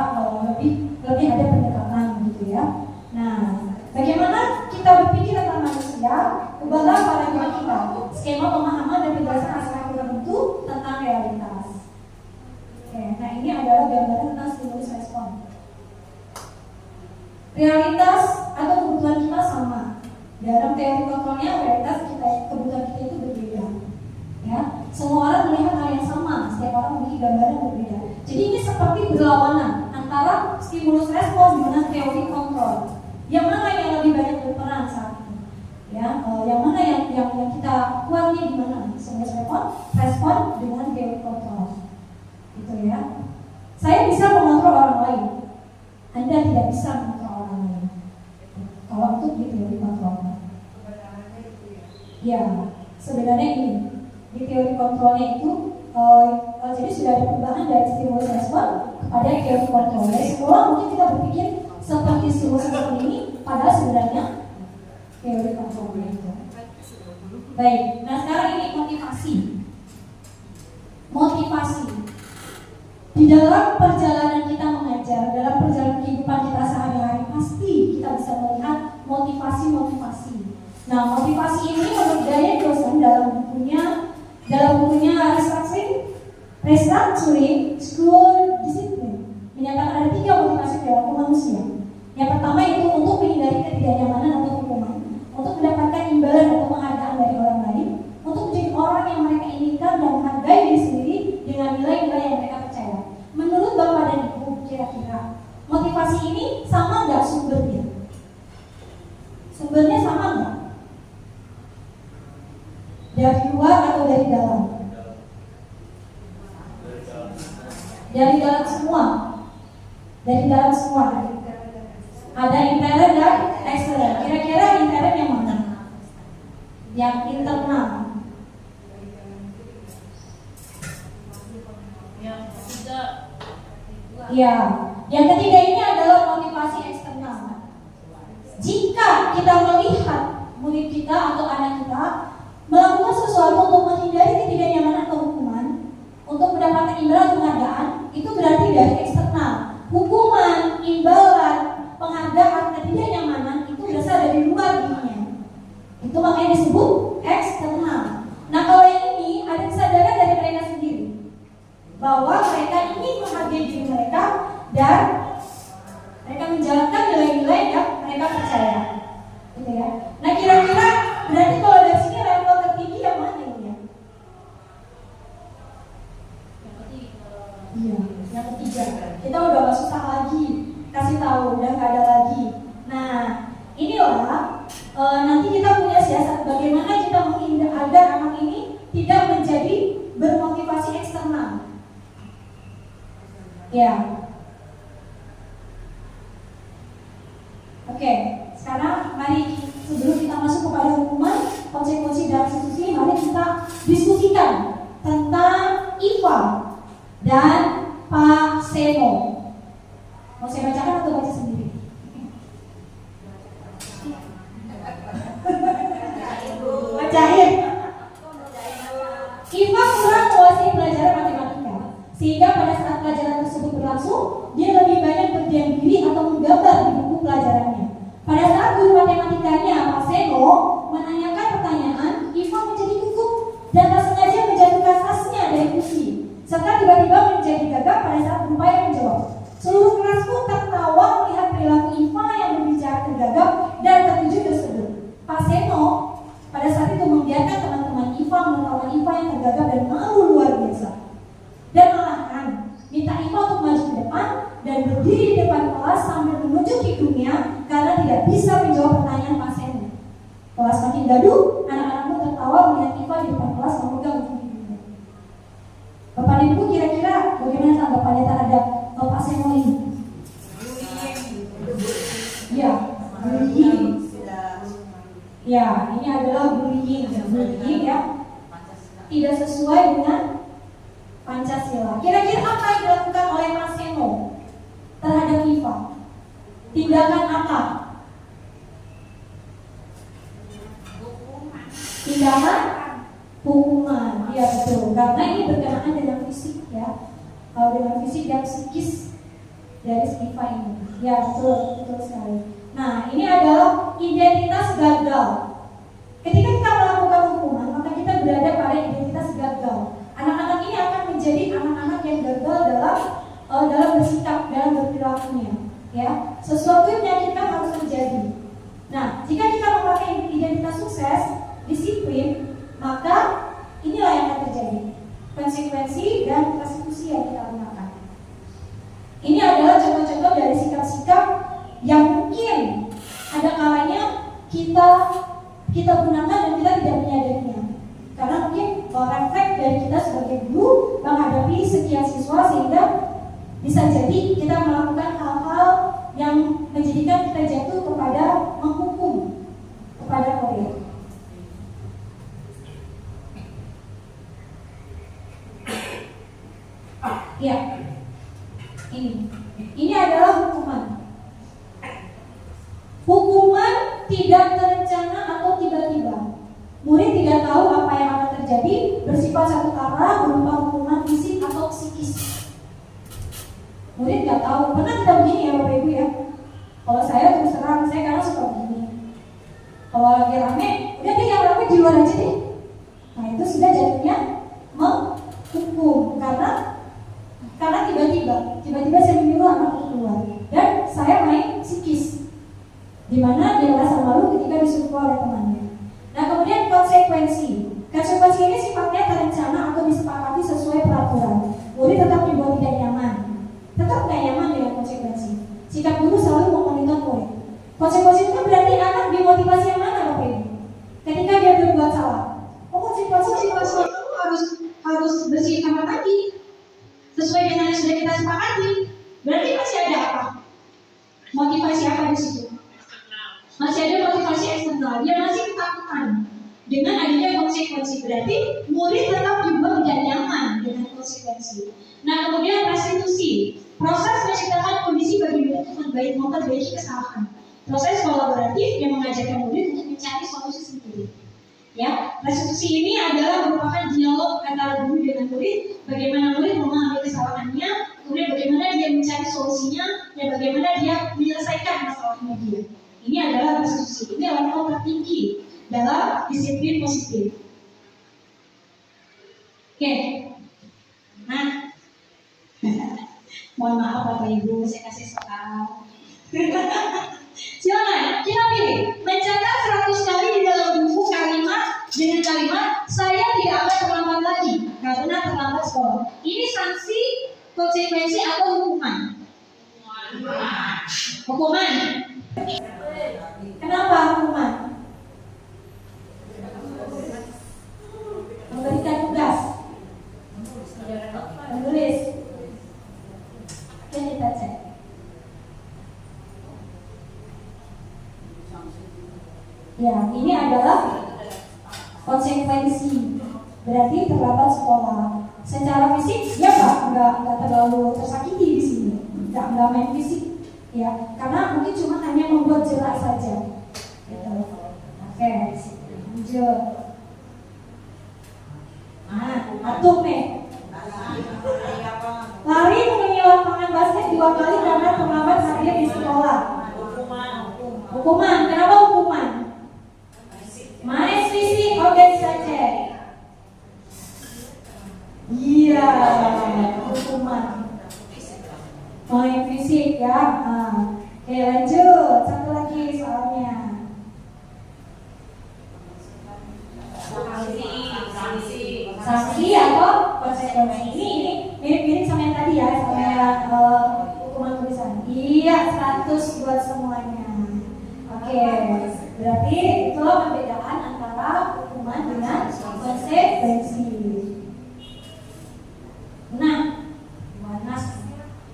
lebih ada pendekatan gitu ya. Nah, bagaimana kita berpikir tentang manusia? Ubahlah paradigma kita, skema pemahaman dan penjelasan aspek tertentu tentang realitas. Oke, nah ini adalah gambaran tentang stimulus respon. Realitas atau kebutuhan kita sama. Dalam teori kontrolnya, realitas kita, kebutuhan kita itu berbeda. Ya, semua orang melihat hal yang sama. Setiap seperti berlawanan antara stimulus respon dengan teori kontrol. Yang mana yang lebih banyak berperan saat ini? Ya, yang mana yang kita kuatnya di mana? Stimulus respon dengan teori kontrol. Gitu ya. Saya bisa mengontrol orang lain. Anda tidak bisa mengontrol orang lain. Kalau untuk di teori kontrol. Ya, sebenarnya ini di teori kontrolnya itu jadi sudah ada perubahan dari stimulus respon kepada teori kontrol. Dari semula mungkin kita berpikir seperti stimulus respon ini, padahal sebenarnya teori kontrolnya itu. Baik, nah sekarang ini motivasi. Di dalam perjalanan kita mengajar, dalam perjalanan kehidupan kita sehari-hari, pasti kita bisa melihat motivasi. Nah, motivasi ini menurut Gaya dosen dalam bukunya Restructuring School Discipline menyatakan ada 3 motivasi perilaku manusia. Yang pertama itu untuk menghindari ketidaknyamanan atau hukuman, untuk mendapatkan imbalan atau penghargaan dari orang lain, untuk menjadi orang yang mereka inginkan dan menghargai diri sendiri dengan nilai-nilai yang mereka percaya. Menurut Bapak dan Ibu, kira-kira motivasi ini sama nggak sumbernya? Sumbernya sama nggak? Dari luar atau dari dalam? Dari dalam semua. Ada intern dan eksternal. Kira-kira intern yang mana? Yang internal. Ya, yang ketiga ini adalah motivasi eksternal. Jika kita melihat murid kita atau anak kita melakukan sesuatu untuk menghindari ketidaknyamanan atau hukuman, untuk mendapatkan imbalan atau penghargaan, itu berarti dari eksternal. Hukuman, imbalan, penghargaan, ketidaknyamanan itu berasal dari luar dirinya. Itu makanya disebut eksternal. Nah, kalau yang ini ada kesadaran dari mereka sendiri bahwa mereka ingin menghargai diri mereka dan mereka menjalankan nilai-nilai yang mereka percaya. Gitu ya. Nah, kira-kira berarti kalau dari sini level tertinggi yang mana ini ya? Iya, yang ketiga. Kita udah gak susah lagi kasih tahu, udah gak ada lagi. Nah, inilah nanti kita punya siasat bagaimana kita menghindar agar anak ini tidak menjadi bermotivasi eksternal. Ya. Oke, sekarang mari sebelum kita masuk kepada hukuman, konsekuensi dan restitusi, mari kita diskusikan tentang IFA dan Pak Seno. Mau saya bacakan atau baca sendiri? Bacain. IFA kurang menguasai pelajaran matematika, sehingga pada saat pelajaran tersebut berlangsung, dia lebih banyak berdiam diri atau menggambar di buku pelajarannya. Pada saat guru matematikanya, Pak Seno, menanyakan pertanyaan, IFA menjadi gugup dan tak sengaja menjatuhkan tasnya dari kursi, serta tiba-tiba menjadi gagap pada saat berupaya menjawab. Seluruh kelas pun tertawa melihat perilaku IFA yang berbicara tergagap dan terkejut tersebut. Pak Seno pada saat itu membiarkan teman-teman IFA menertawakan IFA yang tergagap dan malu luar biasa. Dan malahan minta IFA untuk maju ke depan dan berdiri di depan kelas sambil menunjuk hidungnya karena tidak bisa menjawab pertanyaan Pak Seno. Kelas makin gaduh, anak-anak pun tertawa melihat IFA di depan kelas memegang hidungnya. Bapak dan Ibu, kira-kira bagaimana tanggapannya terhadap Pak Seno ini? Ya, bullying. Ya, ini adalah bullying ya, tidak sesuai dengan Pancasila. Kira-kira apa yang dilakukan oleh Pak Seno terhadap IFA? Tindakan apa? Tindakan hukuman. Ya betul, karena ini berkenaan dengan fisik ya, dengan fisik dan psikis dari IFA ini. Ya betul sekali. Nah, ini adalah identitas gagal. Ketika kita melakukan hukuman, maka kita berada pada identitas gagal. Anak-anak ini akan menjadi anak-anak yang gagal dalam bersikap, dalam berperilakunya. Ya, sesuatu yang menyakitkan harus terjadi. Nah, jika kita memakai identitas sukses, disiplin, maka inilah yang akan terjadi. Konsekuensi dan restitusi yang kita gunakan. kita gunakan dan kita tidak menyadarinya. Karena mungkin refleks dari kita sebagai guru menghadapi sekian siswa sehingga bisa jadi kita melakukan hal-hal yang menjadikan kita jatuh kepada menghukum kepada murid. Ya, ini adalah hukuman. Hukuman tidak terencana atau tiba-tiba. Murid tidak tahu apa yang akan terjadi, bersifat satu arah berupa hukuman fisik atau psikis. Murid nggak tahu. Pernah kita begini ya Bapak Ibu ya? Kalau saya terus terang, saya karena suka begini. Kalau lagi rame, udah deh yang rame di luar aja deh. Nah itu sudah jatuhnya menghukum karena tiba-tiba saya menyuruh anakku keluar dan saya main psikis, di mana dia merasa malu ketika disuruh keluar oleh temannya. Nah kemudian konsekuensi ini sifatnya terencana atau disepakati sesuai peraturan. Murid tetap dibuat tidak nyaman, tetap tidak nyaman dengan konsekuensi. Sikap guru selalu memonitor murid. Konsekuensi itu berarti anak dimotivasi yang mana Bapak Ibu? Ketika dia berbuat salah, konsekuensi harus bersih kamar mandi sesuai dengan yang sudah kita sepakati. Berarti masih ada apa? Motivasi apa di situ? Masih ada motivasi eksternal. Dia masih ketakutan dengan adanya konsekuensi. Berarti murid tetap dibuat tidak nyaman dengan konsekuensi. Nah kemudian restitusi, proses menciptakan kondisi bagi murid untuk memperbaiki kesalahan. Proses kolaboratif yang mengajarkan murid untuk mencari solusi sendiri. Ya, restitusi ini adalah merupakan dialog antara guru dengan murid, bagaimana murid memahami kesalahannya, kemudian bagaimana dia mencari solusinya, dan bagaimana dia menyelesaikan masalahnya dia. Ini adalah restitusi. Ini adalah level tertinggi dalam disiplin positif. Oke. Nah, mohon maaf Bapak Ibu, saya kasih soal. Silakan, kita pilih mencatat 100 kali di dalam buku kalimat dengan kalimat saya tidak akan terlambat lagi karena terlambat sekolah. Ini sanksi, konsekuensi atau hukuman? Hukuman. Kenapa hukuman? Memberikan tugas, menulis. Yang kita cek. Ya, ini adalah konsekuensi. Berarti terlambat sekolah. Secara fisik, ya Pak, nggak terlalu tersakiti di sini. Nggak main fisik, ya. Karena mungkin cuma hanya membuat jelas saja. Gitu. Oke, lanjut. Nah, atuk nih. Lari mengelilingi lapangan basket 2 kali karena terlambat hadir di sekolah. Hukuman. Kenapa hukuman? Main fisik, oke saja. Iya, hukuman. Main fisik ya. Oke lanjut, satu lagi soalnya. Sanksi atau konsekuensi. Ini mirip-mirip sama yang tadi ya, sama yang hukuman tulisan. Iya, 100 buat semuanya. Oke, berarti itulah perbedaan antara hukuman dengan konsekuensi. Nah,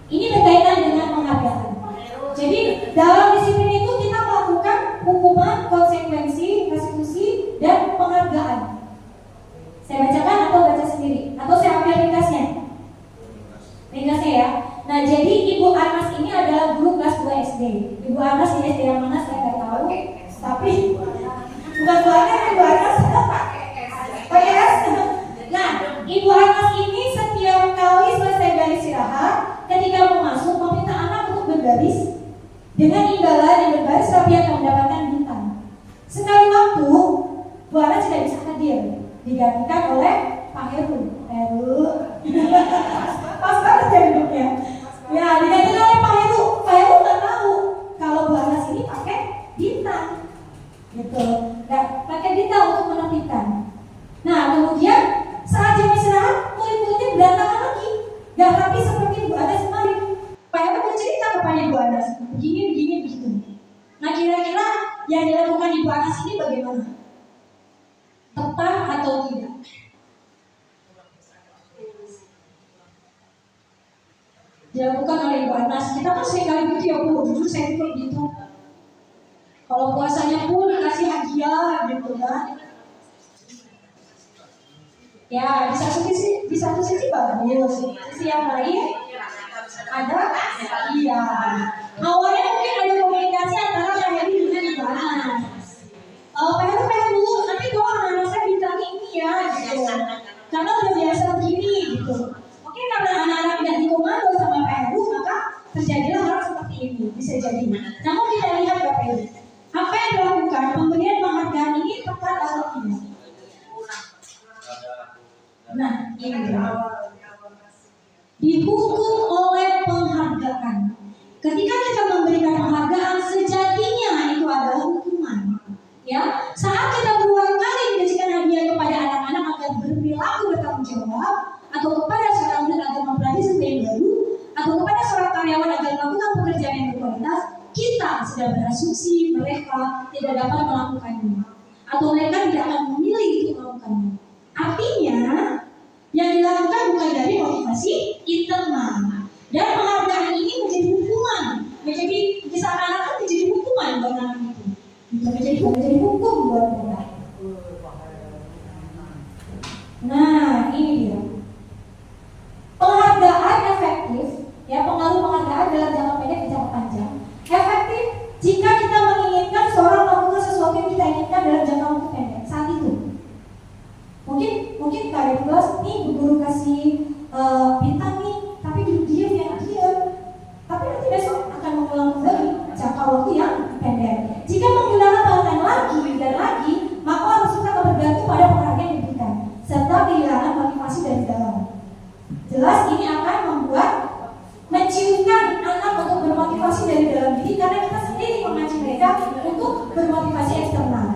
ini berkaitan dengan penghargaan. Jadi dalam disiplin itu kita melakukan hukuman, konsekuensi, restitusi, dan penghargaan. Saya bacakan atau baca sendiri? Atau saya ambil ringkasnya? Ringkasnya ya. Nah, jadi Ibu Anas ini adalah guru kelas 2 SD. Ibu Anas ini SD yang mana saya nggak tahu. Tapi bukan banyak Ibu Anas. PS. Nah, Ibu Anas ini setiap kali selesai garis istirahat, ketika mau masuk meminta anak untuk berbaris dengan imbalan yang berbaris rapi akan mendapatkan bintang. Sekali waktu, Bu Anas tidak bisa hadir, digantikan oleh Pak Heru. Pas banget ya duduknya. Ya, digantikan oleh Pak Heru. Pak Heru nggak tahu kalau Bu Anas ini pakai bintang, gitu. Nggak pakai bintang untuk menertibkan. Nah, kemudian saat jam istirahat, dilakukan oleh Ibu Anas. Kita kan sering kali gitu ya Bu, jujur saya juga gitu. Kalau puasanya pun dikasih hadiah gitu kan. Ya, di satu sisi bagus, sisi yang lain ada, iya. Awalnya mungkin ada komunikasi antara Pak Heri dengan Ibu Anas. Pak Heri dulu, nanti doang anak saya bintang ini ya, gitu. Karena udah biasa begini, gitu. Mungkin karena anak-anak tidak dikomando sama Pak Heri, maka terjadilah hal seperti ini, bisa jadi. Namun kita lihat Pak Heri, apa yang dilakukan pemberian penghargaan ini tepat atau tidak? Nah, ini dihukum oleh penghargaan. Ketika kita memberikan penghargaan, sejatinya itu adalah hukuman. Ya, saat kita berulang kali memberikan hadiah kepada anak-anak agar berperilaku bertanggung jawab, atau kepada seorang murid agar mempelajari sesuatu yang baru, atau kepada seorang karyawan agar melakukan pekerjaan yang berkualitas, kita sudah berasumsi mereka tidak dapat melakukannya, atau mereka tidak akan memilih untuk melakukannya. Artinya, yang dilakukan bukan dari motivasi internal. Dan penghargaan ini menjadi hukuman, menjadi seakan-akan menjadi hukuman buat anak itu. Menjadi hukum buat mereka. Nah, ini dia. Penghargaan efektif, ya pengaruh penghargaan dalam jangka pendek dan jangka panjang. Efektif jika kita menginginkan seorang melakukan sesuatu yang kita inginkan dalam jangka waktu pendek saat itu. Mungkin kalian kelas nih guru kasih bintang nih, tapi diam ya diam. Tapi nanti besok akan mengulang kembali jangka waktu yang pendek. Jika menggunakan penghargaan lagi dan lagi, maka harus kita akan bergantung pada penghargaan yang diberikan, serta kehilangan motivasi dari dalam. Jelas ini akan membuat menciumkan anak untuk bermotivasi dari dalam diri, karena kita sendiri memancing mereka untuk bermotivasi eksternal.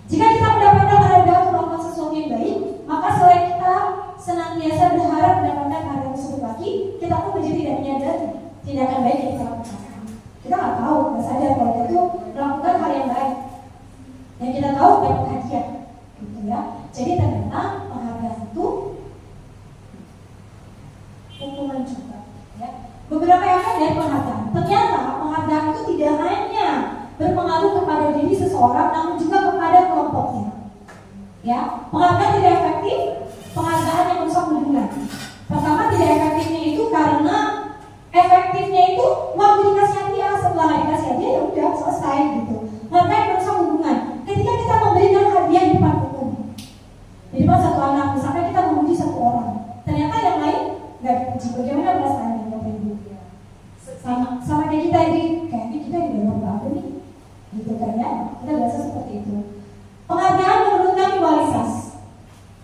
Jika kita mendapatkan penghargaan untuk melakukan sesuatu yang baik, maka selain kita senantiasa berharap mendapatkan penghargaan tersebut lagi, kita pun menjadi tidak menyadari tindakan baik yang kita lakukan. Kita nggak tahu, nggak sadar kalau kita itu melakukan hal yang baik. Yang kita tahu dapat hadiah, gitu ya. Jadi ternyata penghargaan itu hukuman juga. Ya. Beberapa efek dari penghargaan. Ternyata penghargaan itu tidak hanya berpengaruh kepada diri seseorang, namun juga kepada kelompoknya. Ya, penghargaan tidak efektif, penghargaan yang merusak hubungan. Pertama, tidak efektifnya itu karena efektifnya itu waktu dikasih hadiah, setelah dikasih hadiah ya udah selesai gitu. Penghargaan yang merusak hubungan. Ketika kita memberikan hadiah di depan umum, di depan satu anak, misalnya kita memuji satu orang, ternyata yang lain nggak dipuji. Bagaimana perasaannya Bapak Ibu? Sama kayak kita ini, kayaknya kita di dalam apa nih? Gitu kan ya, kita biasa seperti itu. Penghargaan menurunkan kualitas,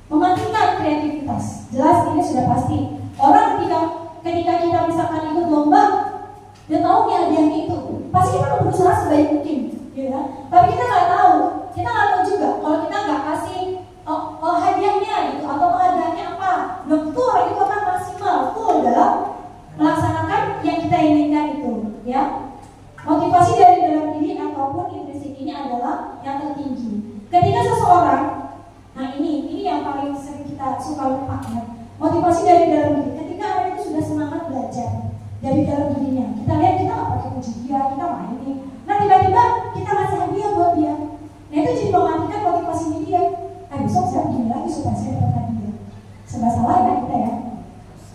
mematikan kreativitas. Jelas ini sudah pasti. Orang ketika kita misalkan ikut lomba, dia tahu nih hadiahnya itu, pasti kita akan berusaha sebaik mungkin, ya. Tapi kita nggak tahu juga kalau kita nggak kasih hadiahnya itu atau penghargaannya apa, belum tentu orang itu akan maksimal full dalam melaksanakan yang kita inginkan itu, ya. Motivasi dari dalam diri ataupun intrinsik ini adalah yang tertinggi. Ketika seseorang, nah ini yang paling sering kita suka lupa ya. Motivasi dari dalam diri. Ketika orang itu sudah semangat belajar dari dalam dirinya, kita lihat kita nggak pakai puji dia, kita mainin. Nah tiba-tiba kita ngasih hadiah buat dia. Nah itu jadi mematikan motivasi dia. Besok saya begini lagi supaya saya dapat hadiah. Serba salah ya kita ya.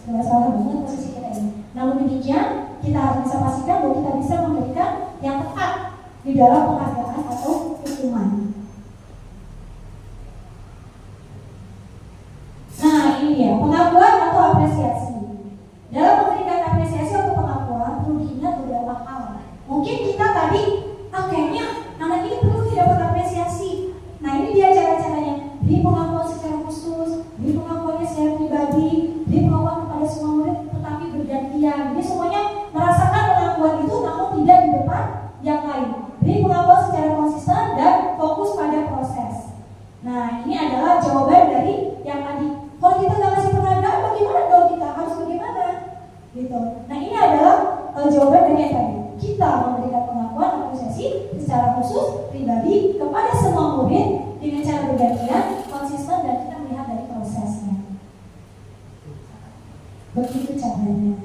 Serba salah banget posisi kita ini. Namun demikian, kita harus bisa pastikan bahwa kita bisa memberikan yang tepat di dalam penghargaan atau hukuman. Nah ini ya, pengakuan atau apresiasi. Dalam memberikan apresiasi atau pengakuan perlu diingat beberapa hal. Mungkin kita tadi, kayaknya anak ini perlu dapat apresiasi. Nah ini dia cara-caranya. Beri pengakuan secara khusus, beri pengakuannya secara pribadi, beri pengakuan kepada semua murid, tetapi bergantian. Jadi semuanya merasakan pengakuan itu, namun tidak di depan yang lain. Beri pengakuan secara konsisten dan fokus pada proses. Nah ini adalah jawaban dari yang tadi. Kalau kita nggak kasih penghargaan, bagaimana dong kita? Harus bagaimana? Gitu. Nah ini adalah jawaban dari yang tadi. Kita memberikan pengakuan apresiasi secara khusus, pribadi kepada semua murid dengan cara bergantian, konsisten, dan kita melihat dari prosesnya. Begitu caranya.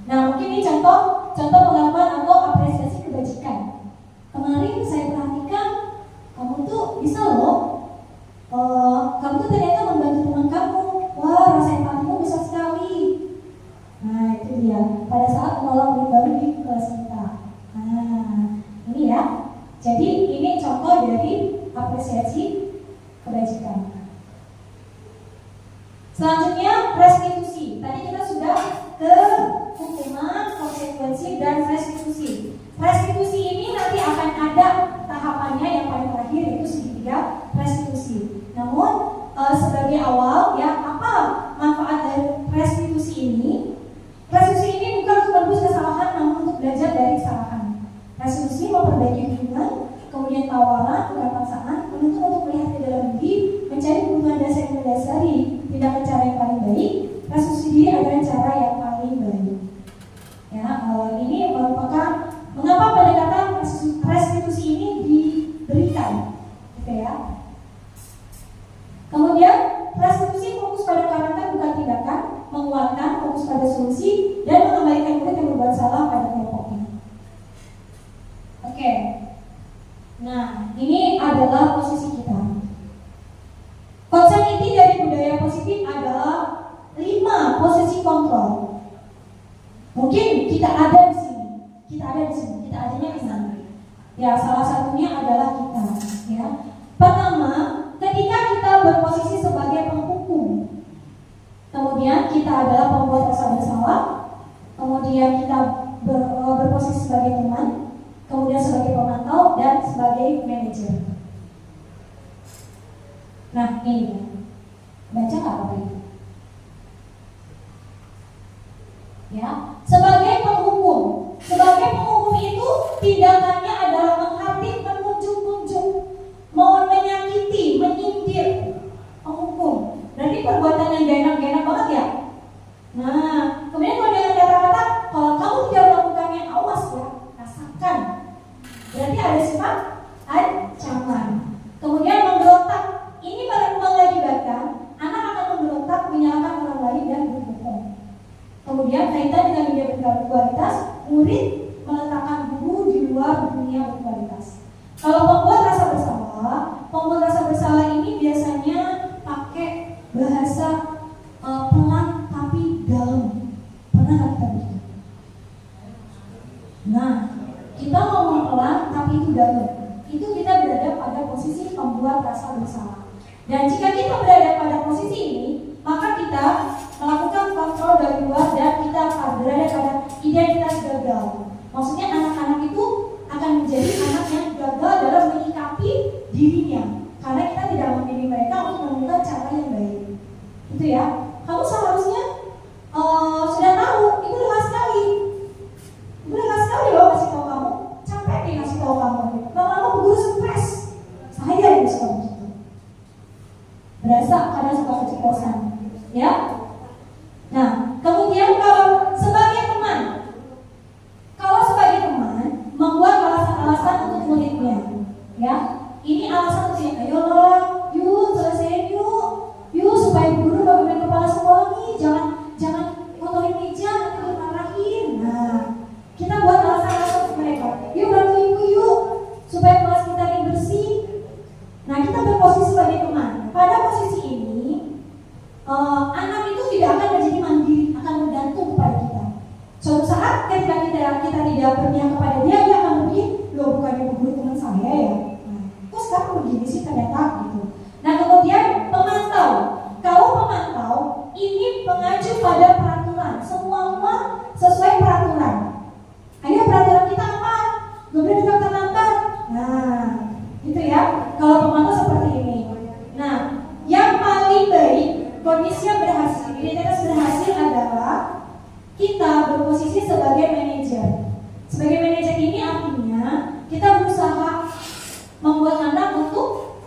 Nah, mungkin ini contoh pengakuan atau apresiasi kebajikan. Kemarin saya perhatikan kamu tuh bisa loh, kamu tuh ternyata membantu teman kamu. Wah, rasa empatimu besar sekali. Nah, itu dia. Pada saat menolong murid baru di kelas kita. Nah, ini ya. Jadi ini contoh dari apresiasi kebajikan. Selanjutnya restitusi. Tadi kita sudah ke hukuman, konsekuensi, dan restitusi. Restitusi ini nanti akan ada tahapannya yang paling terakhir, yaitu segitiga restitusi. Namun sebagai awal ya, apa manfaat dari restitusi ini? Restitusi ini bukan untuk menebus kesalahan, namun untuk belajar dari kesalahan. Restitusi memperbaiki hubungan, kemudian tawaran, bukan paksaan, menuntut untuk melihat ke dalam diri, mencari kebutuhan dasar yang mendasari, tindakan cara yang paling baik. Restitusi diri adalah cara yang paling baik. Ya, ini merupakan mengapa pendekatan restitusi ini diberikan, gitu ya. Kemudian restitusi fokus pada karakter bukan tindakan, menguatkan, fokus pada solusi, dan mengembalikan murid yang berbuat salah pada kelompoknya. Oke. Nah, ini adalah posisi kita. Konsep inti dari budaya positif adalah 5 posisi kontrol. Mungkin kita ada di sini, kita adanya di sana. Ya, salah satunya adalah kita. Ya, pertama, ketika kita berposisi sebagai penghukum, kemudian kita adalah pembuat rasa bersalah, kemudian kita berposisi sebagai teman, kemudian sebagai pemantau, dan sebagai manajer. Nah, ini baca nggak apa itu? Ya, sebagai penghukum itu tindakannya adalah menghadik, menunjuk, menyakiti, menyindir, penghukum. Berarti perbuatan yang gak enak banget ya. Nah, kemudian kalau dengan kata-kata, kalau kamu tidak melakukannya, awas ya, rasakan. Berarti ada sifat ancaman. Kemudian memberontak. Ini mengakibatkan anak akan memberontak, menyalahkan orang lain dan berbohong. Kemudian kaitan dengan dunia berkualitas, murid meletakkan guru di luar dunia berkualitas. Kalau pembuat rasa bersalah ini biasanya pakai bahasa pelan tapi dalam. Pernah nggak kita begitu? Nah, kita ngomong pelan tapi itu dalam. Itu kita berada pada posisi pembuat rasa bersalah. Dan jika kita berada pada posisi ini, maka kita melakukan kontrol dari luar dan kita akan berada pada identitas gagal. Maksudnya anak-anak itu akan menjadi anak yang gagal dalam menyikapi dirinya, karena kita tidak membimbing mereka untuk menemukan cara yang baik. Itu ya. Kamu seharusnya sudah tahu, itu lelah sekali. Ibu lelah sekali loh kasih tahu kamu. Capek nih kasih tahu kamu. Lama-lama guru stres. Saya yang suka begitu. Berasa karena suka keceplosan. Ya. Nah, kemudian kalau sebagai teman membuat alasan-alasan untuk muridnya, ya, ini alasan untuk ayolah, yuk selesai yuk supaya guru bagaimana kepala sekolah nih, jangan kotorin meja nanti dimarahin. Nah, kita buat alasan-alasan untuk mereka, yuk bantu ibu yuk supaya kelas kita ini bersih. Nah, kita berposisi sebagai teman. Pada posisi ini, anak itu tidak akan menjadi mandiri, akan bergantung kepada kita. Suatu saat ketika kita tidak berpihak kepada dia akan pergi, loh bukannya guru teman saya ya. Nah, kok sekarang begini sih ternyata gitu. Nah, kemudian pemantau. Kalau pemantau ini mengacu pada peraturan, semua sesuai peraturan. Ayo peraturan kita apa? Gak boleh dekat terlambat. Nah, gitu ya. Kalau pemantau seperti ini. Nah, yang paling baik kondisinya berhasil, identitas berhasil adalah kita berposisi sebagai manajer. Sebagai manajer ini artinya kita berusaha membuat anak untuk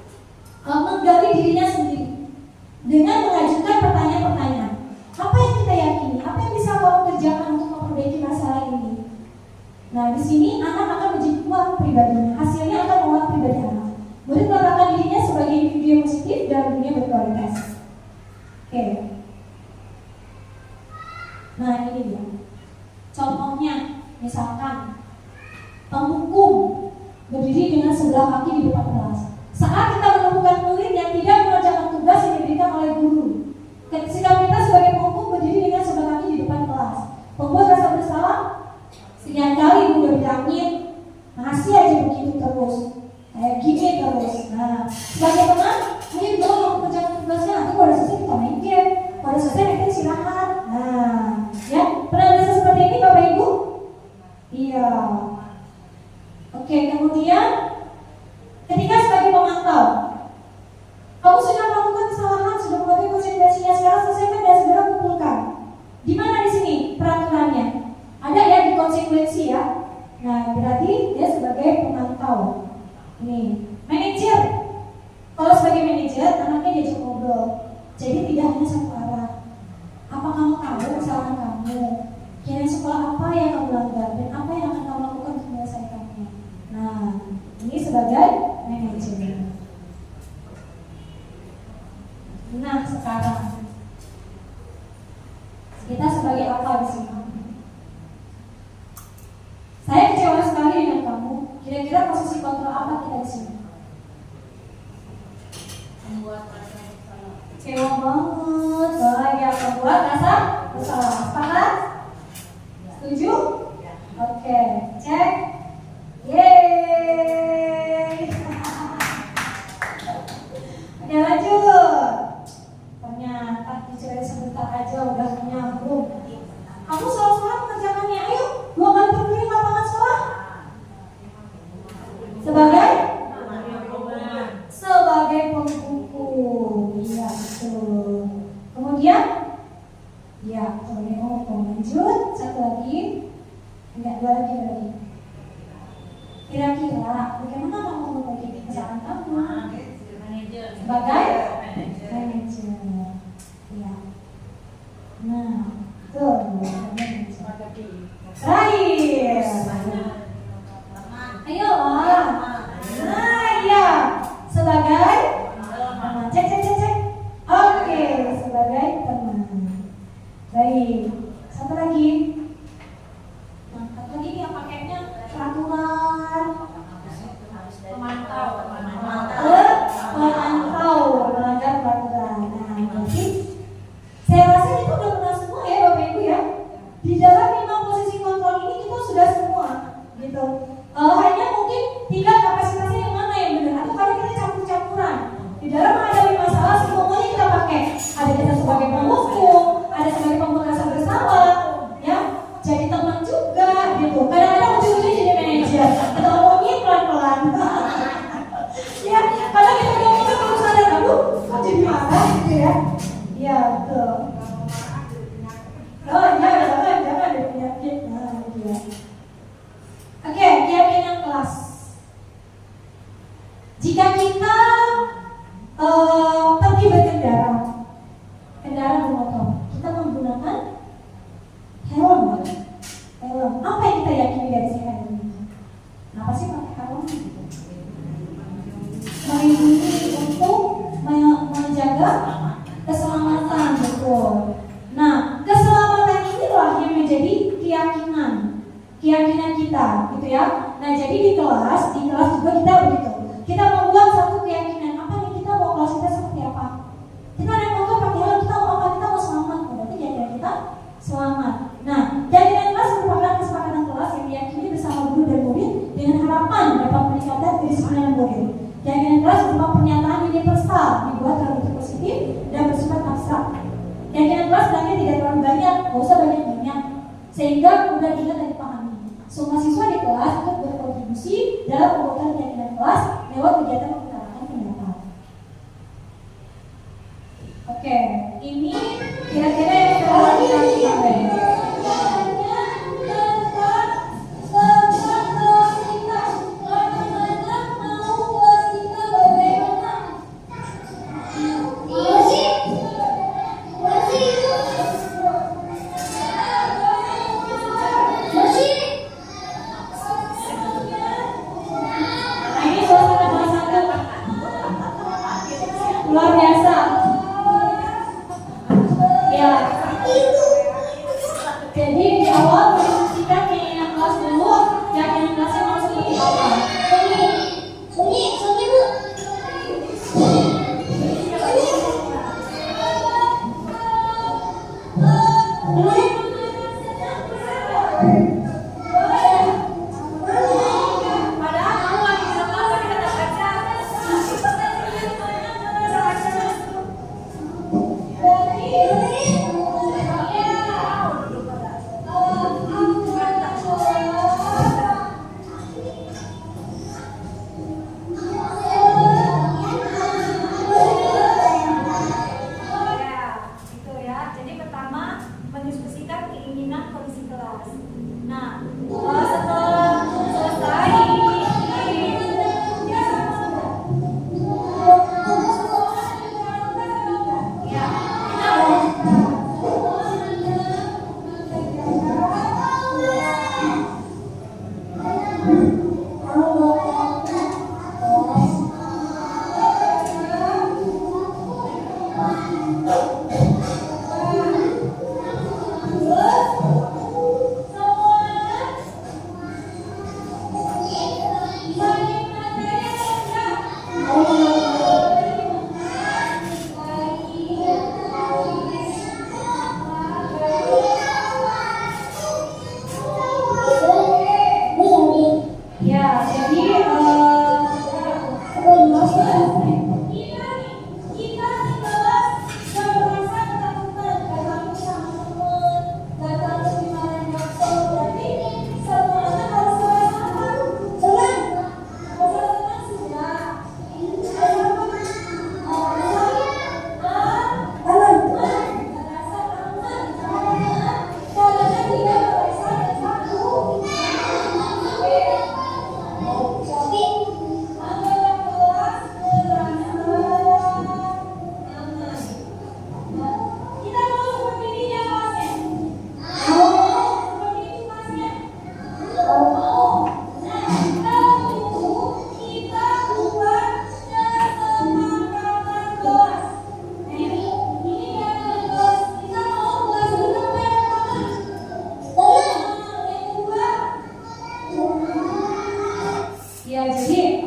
menggali dirinya sendiri dengan mengajukan pertanyaan-pertanyaan. Apa yang kita yakini? Apa yang bisa kamu kerjakan untuk memperbaiki masalah ini? Nah, di sini anak akan menjadi kuat pribadinya. Hasilnya akan menguat pribadi anak. Murid meletakkan dirinya sebagai individu yang positif dalam dunia berkualitas. Oke. Nah, ini dia. Contohnya, misalkan penghukum berdiri dengan sebelah kaki di depan kelas. Saat kita menemukan murid yang tidak mengerjakan tugas yang diberikan oleh guru, sikap kita sebagai penghukum berdiri dengan sebelah kaki di depan kelas. Pembuat rasa bersalah, sekian kali ibu udah bilangin, masih aja begitu terus, kayak gini terus. Nah, sebagai teman, mungkin kita mau mengerjakan tugasnya, nanti kalau udah selesai kita main game, kalau udah selesai kita istirahat. Nah, ya, pernah ada seperti ini Bapak Ibu? Iya. Oke, kemudian ketika sebagai pemantau, kamu sudah melakukan kesalahan, sudah melakukan konsekuensinya, sekarang selesaikan dan segera kumpulkan. Di mana di sini peraturannya? Ada ya di konsekuensi ya. Nah, berarti dia sebagai pemantau. Ini manajer. Kalau sebagai manajer, anaknya diajak ngobrol. Jadi tidak hanya satu arah. Apa kamu tahu kesalahan kamu? Kira sekolah apa yang kamu langgar dan apa yang akan kamu lakukan untuk menyelesaikannya? Nah, ini sebagai manajer. Nah, sekarang kita sebagai apa di sini? Saya kecewa sekali dengan kamu. Kira-kira posisi kontrol apa kita di sini? Kecewa banget. Ya, membuat rasa bersalah. Sepakat? Setuju? Oke, cek. Yeay. Oke, lanjut. Ternyata dicari sebentar aja udah nyambung. Kamu salah-salah mengerjakannya. Ayo, 2 kali berkeliling lapangan sekolah. Sebagai penghukum. Iya, betul. Kemudian, ya, sebagai penghukum. Lanjut, satu lagi. Enggak, 2 lagi. Kira-kira bagaimana kamu membagi pekerjaan kamu? Sebagai manajer. Ya. Nah, tuh terakhir. Ayo lah. Nah, iya. Sebagai teman. Cek. Oke, sebagai teman. Baik. Satu lagi. Nah, satu lagi ini yang pakainya peraturan. Pemantau melanggar peraturan. Nah, berarti saya rasa itu udah pernah semua ya Bapak Ibu ya. Di dalam 5 posisi kontrol ini kita sudah semua, gitu. Hanya mungkin tinggal kapasitasnya yang mana yang benar. Atau kalau kita campur-campuran. Di dalam menghadapi masalah semuanya kita pakai. Ada kita sebagai penghukum, ada sebagai pembuat rasa bersalah, ya. Jadi teman juga, gitu. Kadang-kadang ujung-ujungnya jadi manajer. Kita ngomongin pelan-pelan. Ya, kalau kita ngomong terus sadar, aduh, kok jadi marah gitu ya? Iya, betul. Oh, jangan ada penyakit. Nah, gitu ya. Oke, keyakinan kelas. Jika kita pergi berkendara, kendaraan bermotor, kita menggunakan helm. Apa yang kita yakini dari si helm ini? Kenapa sih pakai helm? Melindungi untuk menjaga keselamatan, betul. Nah, keselamatan inilah yang menjadi keyakinan kita, gitu ya. Nah, jadi di kelas juga kita begitu. Kita membuat satu keyakinan apa nih, kita mau kelas kita seperti apa. Kita naik motor pakai helm, kita mau apa? Kita mau selamat. Berarti keyakinan kita selamat. Nah, keyakinan kelas merupakan kesepakatan kelas yang diyakini bersama guru dan murid dengan harapan dapat meningkatkan kedisiplinan murid. Keyakinan kelas berupa pernyataan universal dibuat dalam bentuk positif dan bersifat abstrak. Keyakinan kelas sebenarnya tidak terlalu banyak, nggak usah banyak-banyak, sehingga mudah diingat dan dipahami. Semua siswa di kelas ikut berkontribusi dalam pembuatan keyakinan kelas lewat kegiatan mengutarakan pendapat. Oke, ini kira-kira yang kita lakukan sampai. Luar biasa. Ya. Jadi di awal kelas. Nah, setelah selesai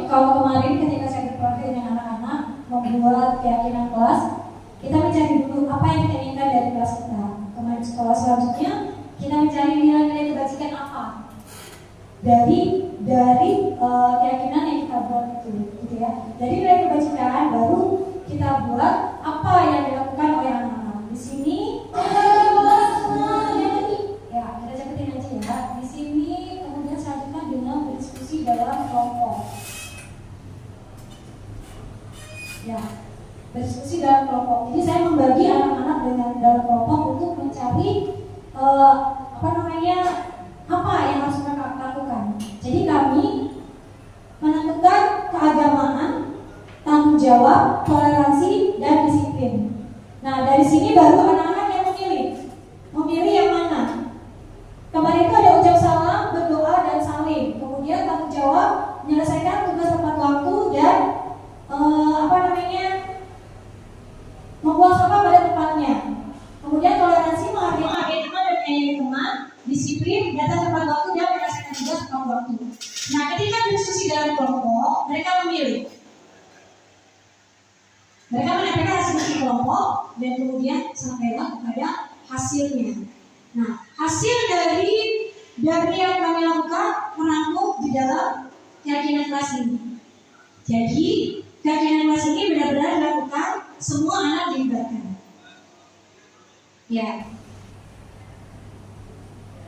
kalau kemarin ketika saya berpraktik dengan anak-anak membuat keyakinan kelas, kita mencari dulu apa yang kita inginkan dari kelas kita. Kemarin sekolah selanjutnya kita mencari nilai-nilai kebajikan apa dari keyakinan yang kita buat itu, gitu ya. Dari nilai kebajikan baru kita buat apa yang dilakukan oleh anak-anak. Di sini ya kita capatin aja ya. Di sini kemudian selanjutnya dengan berdiskusi dalam kelompok. Ya, berdiskusi dalam kelompok. Jadi saya membagi anak-anak dengan dalam kelompok untuk mencari apa yang harus mereka lakukan. Jadi kami menentukan keagamaan, tanggung jawab, toleransi, dan disiplin. Nah, dari sini baru anak-anak yang memilih yang mana. Kemarin itu ada ucap salam, berdoa, dan salim. Kemudian tanggung jawab, menyelesaikan tugas tepat waktu, dan membuang sampah pada tempatnya. Kemudian toleransi menghargai teman dan menyayangi teman, disiplin, datang tepat waktu, dan menyelesaikan tugas tepat waktu. Nah, ketika diskusi dalam kelompok, mereka memilih. Mereka menyampaikan hasil di kelompok dan kemudian sampailah kepada hasilnya. Nah, hasil dari yang kami lakukan merangkum di dalam keyakinan kelas ini. Jadi keyakinan kelas ini benar-benar dilakukan, semua anak dilibatkan. Ya.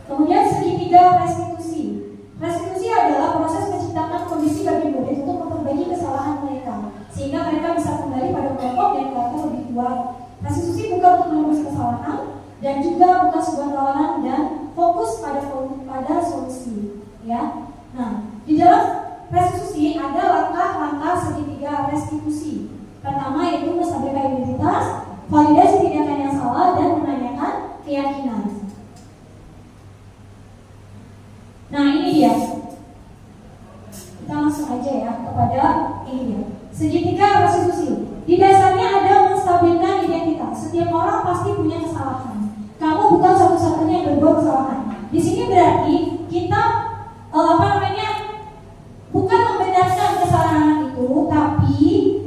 Kemudian segitiga restitusi. Restitusi adalah proses menciptakan kondisi bagi murid untuk memperbaiki kesalahan mereka, sehingga mereka bisa kembali pada kelompok dan keluarga lebih kuat. Restitusi bukan untuk menembus kesalahan dan juga bukan sebuah tawaran dan fokus pada solusi. Ya. Nah, di dalam restitusi ada langkah-langkah segitiga restitusi. Pertama yaitu menstabilkan identitas, validasi tindakan yang salah, dan menanyakan keyakinan. Nah, ini dia. Kita langsung aja ya kepada ini dia. Segitiga restitusi. Di dasarnya ada menstabilkan identitas. Setiap orang pasti punya kesalahan. Kamu bukan satu-satunya yang berbuat kesalahan. Di sini berarti kita bukan membenarkan kesalahan itu, tapi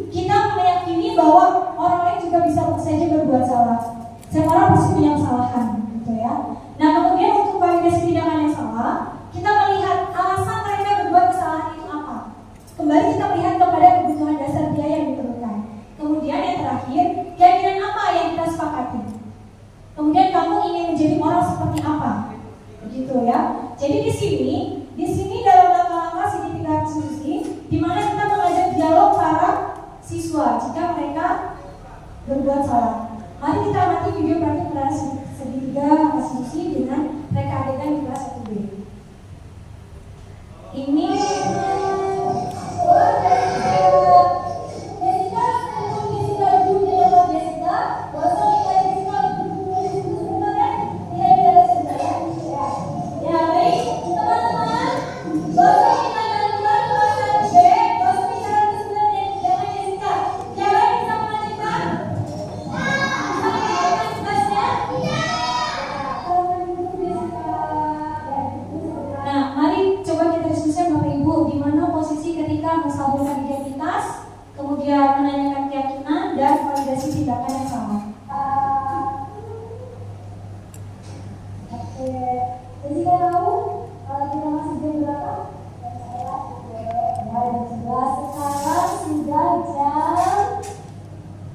kita meyakini bahwa orang lain juga bisa saja berbuat salah. Setiap orang pasti punya kesalahan, gitu ya. Nah, kemudian untuk validasi tindakan yang salah, kita melihat alasan mereka berbuat kesalahan itu apa. Kembali kita melihat kepada kebutuhan dasar dia yang diperlukan. Kemudian yang terakhir, keyakinan apa yang kita sepakati. Kemudian kamu ingin menjadi orang seperti apa, begitu ya. Jadi di sini dalam langkah-langkah segitiga restitusi, di mana kita mengajak dialog para siswa jika mereka berbuat salah. Mari kita amati video praktik segitiga restitusi dengan reka adegan di kelas. menstabilkan identitas, kemudian menanyakan keyakinan, dan validasi tindakan yang sama. Oke, jadi kita tahu kita masih jam berapa? Jam 11. Sekarang sudah jam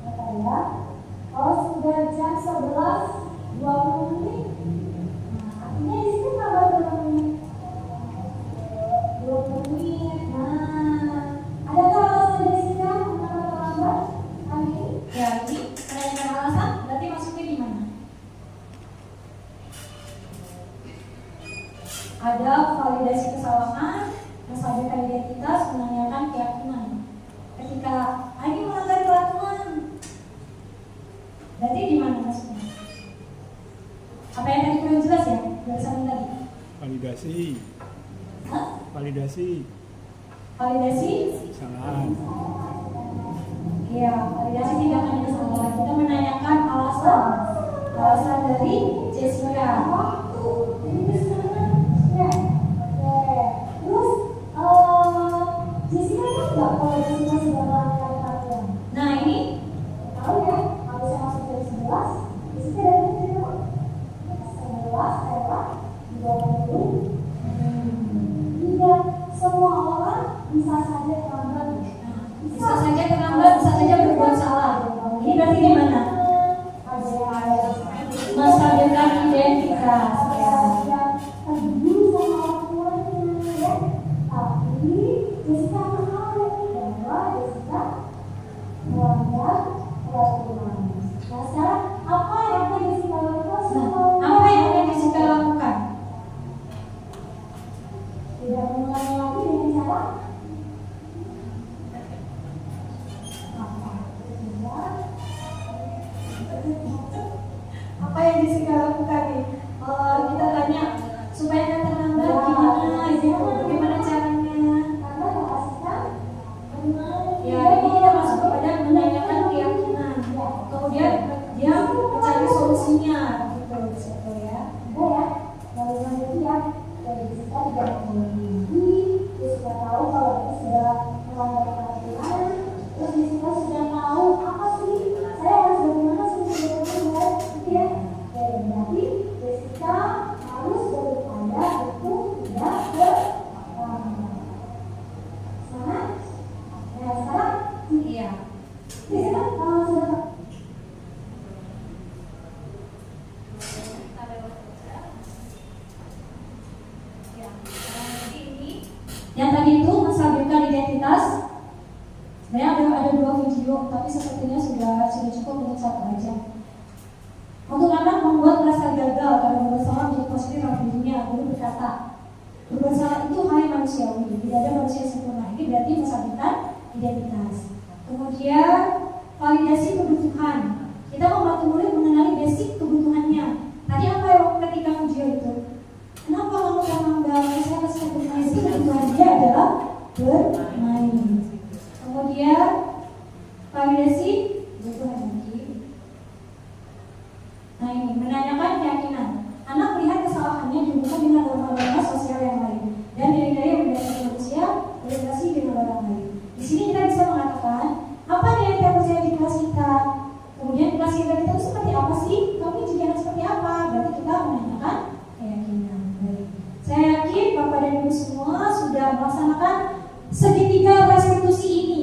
berapa ya? Oh, sudah jam 11.20 menit. Artinya di sini tambah berapa menit? 20 menit. Nah, adakah alasan Jessica mengapa terlambat hari ini? Ya, ini menanyakan alasan, berarti masuknya di mana? Ada validasi kesalahan, menstabilkan identitas, menanyakan keyakinan. Ketika ini melanggar peraturan, berarti di mana masuknya? Apa yang tadi kurang jelas ya? Berdasarkan tadi. Validasi. Hah? Validasi. Validasi? Kesalahan. Iya, validasi tindakan kesalahan. Kita menanyakan alasan dari Jessica. Jadi di sana, ya. Oke. Terus, Jessica tahu nggak kalau Jessica sudah melanggar peraturan? Nah ini, tahu ya? Kalau saya masuk dari 11, Jessica dari berapa? 11 adalah 20. Tidak semua orang bisa saja terlambat. Bisa saja terlambat, bisa saja berbuat salah. Ini berarti di mana? Menstabilkan identitas. Terburu sama orang tuanya, ya. Tapi Jessica tahu bahwa Jessica melanggar peraturan. Nah sekarang apa yang akan Jessica lakukan? Apa yang akan Jessica lakukan? Tidak mengulangi lagi dengan cara apa yang Jessica lakukan nih? Kita tanya supaya nggak terlambat gimana? Bagaimana caranya? Ya ini kita masuk kepada menanyakan keyakinan. Kemudian dia mencari solusinya, gitu ya. Lalu selanjutnya dari Jessica tidak mengulangi. Jessica tahu kalau itu sudah melanggar peraturan. Terus Jessica sudah tahu apa sih saya harus bagaimana solusinya gitu ya. Berarti Jessica harus berupaya untuk tidak terlambat. Sana? Ya sekarang? Iya. Jessica sudah. Yang tadi itu menstabilkan identitas. Sebenarnya ada 2 video, tapi sepertinya sudah cukup untuk 1 aja. Untuk anak membuat merasa gagal karena berbuat salah menjadi positif dalam dirinya. Guru berkata, berbuat salah itu hal yang manusiawi, tidak ada manusia yang sempurna. Ini berarti menstabilkan identitas. Kemudian validasi kebutuhan. Kita membantu murid mengenali basic kebutuhannya. Tadi apa yang ketika ujian itu? Kenapa kamu menganggap saya kasih kebutuhan dia adalah bermain? Kemudian validasi kebutuhan lagi. Nah ini menanyakan keyakinan. Anak melihat kesalahannya dihubungkan dengan norma-norma sosial yang lain dan nilai-nilai yang mendasari manusia berinteraksi dengan orang lain. Di sini kita bisa mengatakan apa nilai terpercaya di kelas kita. Kemudian kelas kita itu seperti apa sih? Kami juga seperti apa? Berarti kita menanyakan keyakinan. Saya yakin Bapak dan Ibu semua sudah melaksanakan segitiga restitusi ini.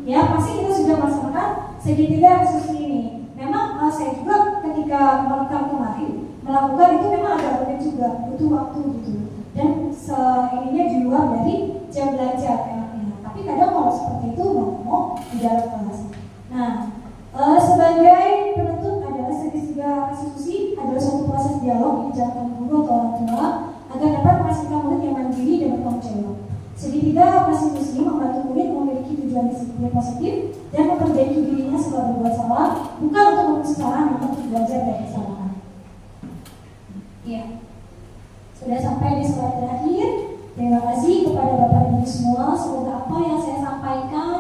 Ya, pasti kita sudah melaksanakan segitiga restitusi ini. Memang saya juga ketika melakukan kemarin melakukan itu memang agak rumit juga, butuh waktu gitu. Dan ininya di luar dari jam belajar enaknya. Tapi kadang kalau seperti itu mau di dalam kelas. Nah, sebagai penutup adalah segitiga restitusi adalah suatu proses dialog yang dijalankan guru atau orang tua agar dapat menghasilkan murid yang mandiri dan bertanggung jawab. Segitiga restitusi membantu murid memiliki tujuan disiplin positif dan memperbaiki dirinya setelah berbuat salah, bukan untuk menulis kesalahan, namun untuk belajar dari kesalahan. Iya, sudah sampai di slide terakhir. Terima kasih kepada Bapak dan Ibu semua. Semoga apa yang saya sampaikan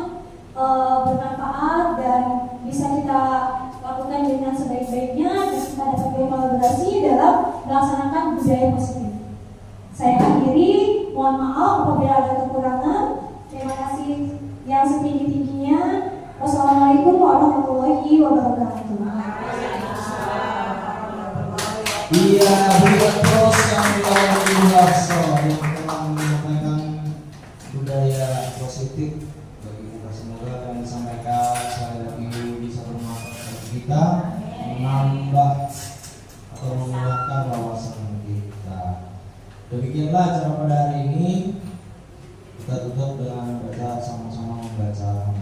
bermanfaat dan bisa kita lakukan dengan sebaik-baiknya dan kita dapat berkolaborasi dalam melaksanakan budaya positif. Saya akhiri, mohon maaf apabila ada kekurangan. Terima kasih yang setinggi-tingginya. Wassalamualaikum warahmatullahi wabarakatuh. Iya, berikan terus yang luar yang telah menyampaikan budaya positif bagi kita. Semoga yang disampaikan sekali lagi bisa bermanfaat bagi kita, menambah atau menguatkan wawasan kita. Demikianlah acara pada hari ini. Kita tutup dengan baca sama-sama membaca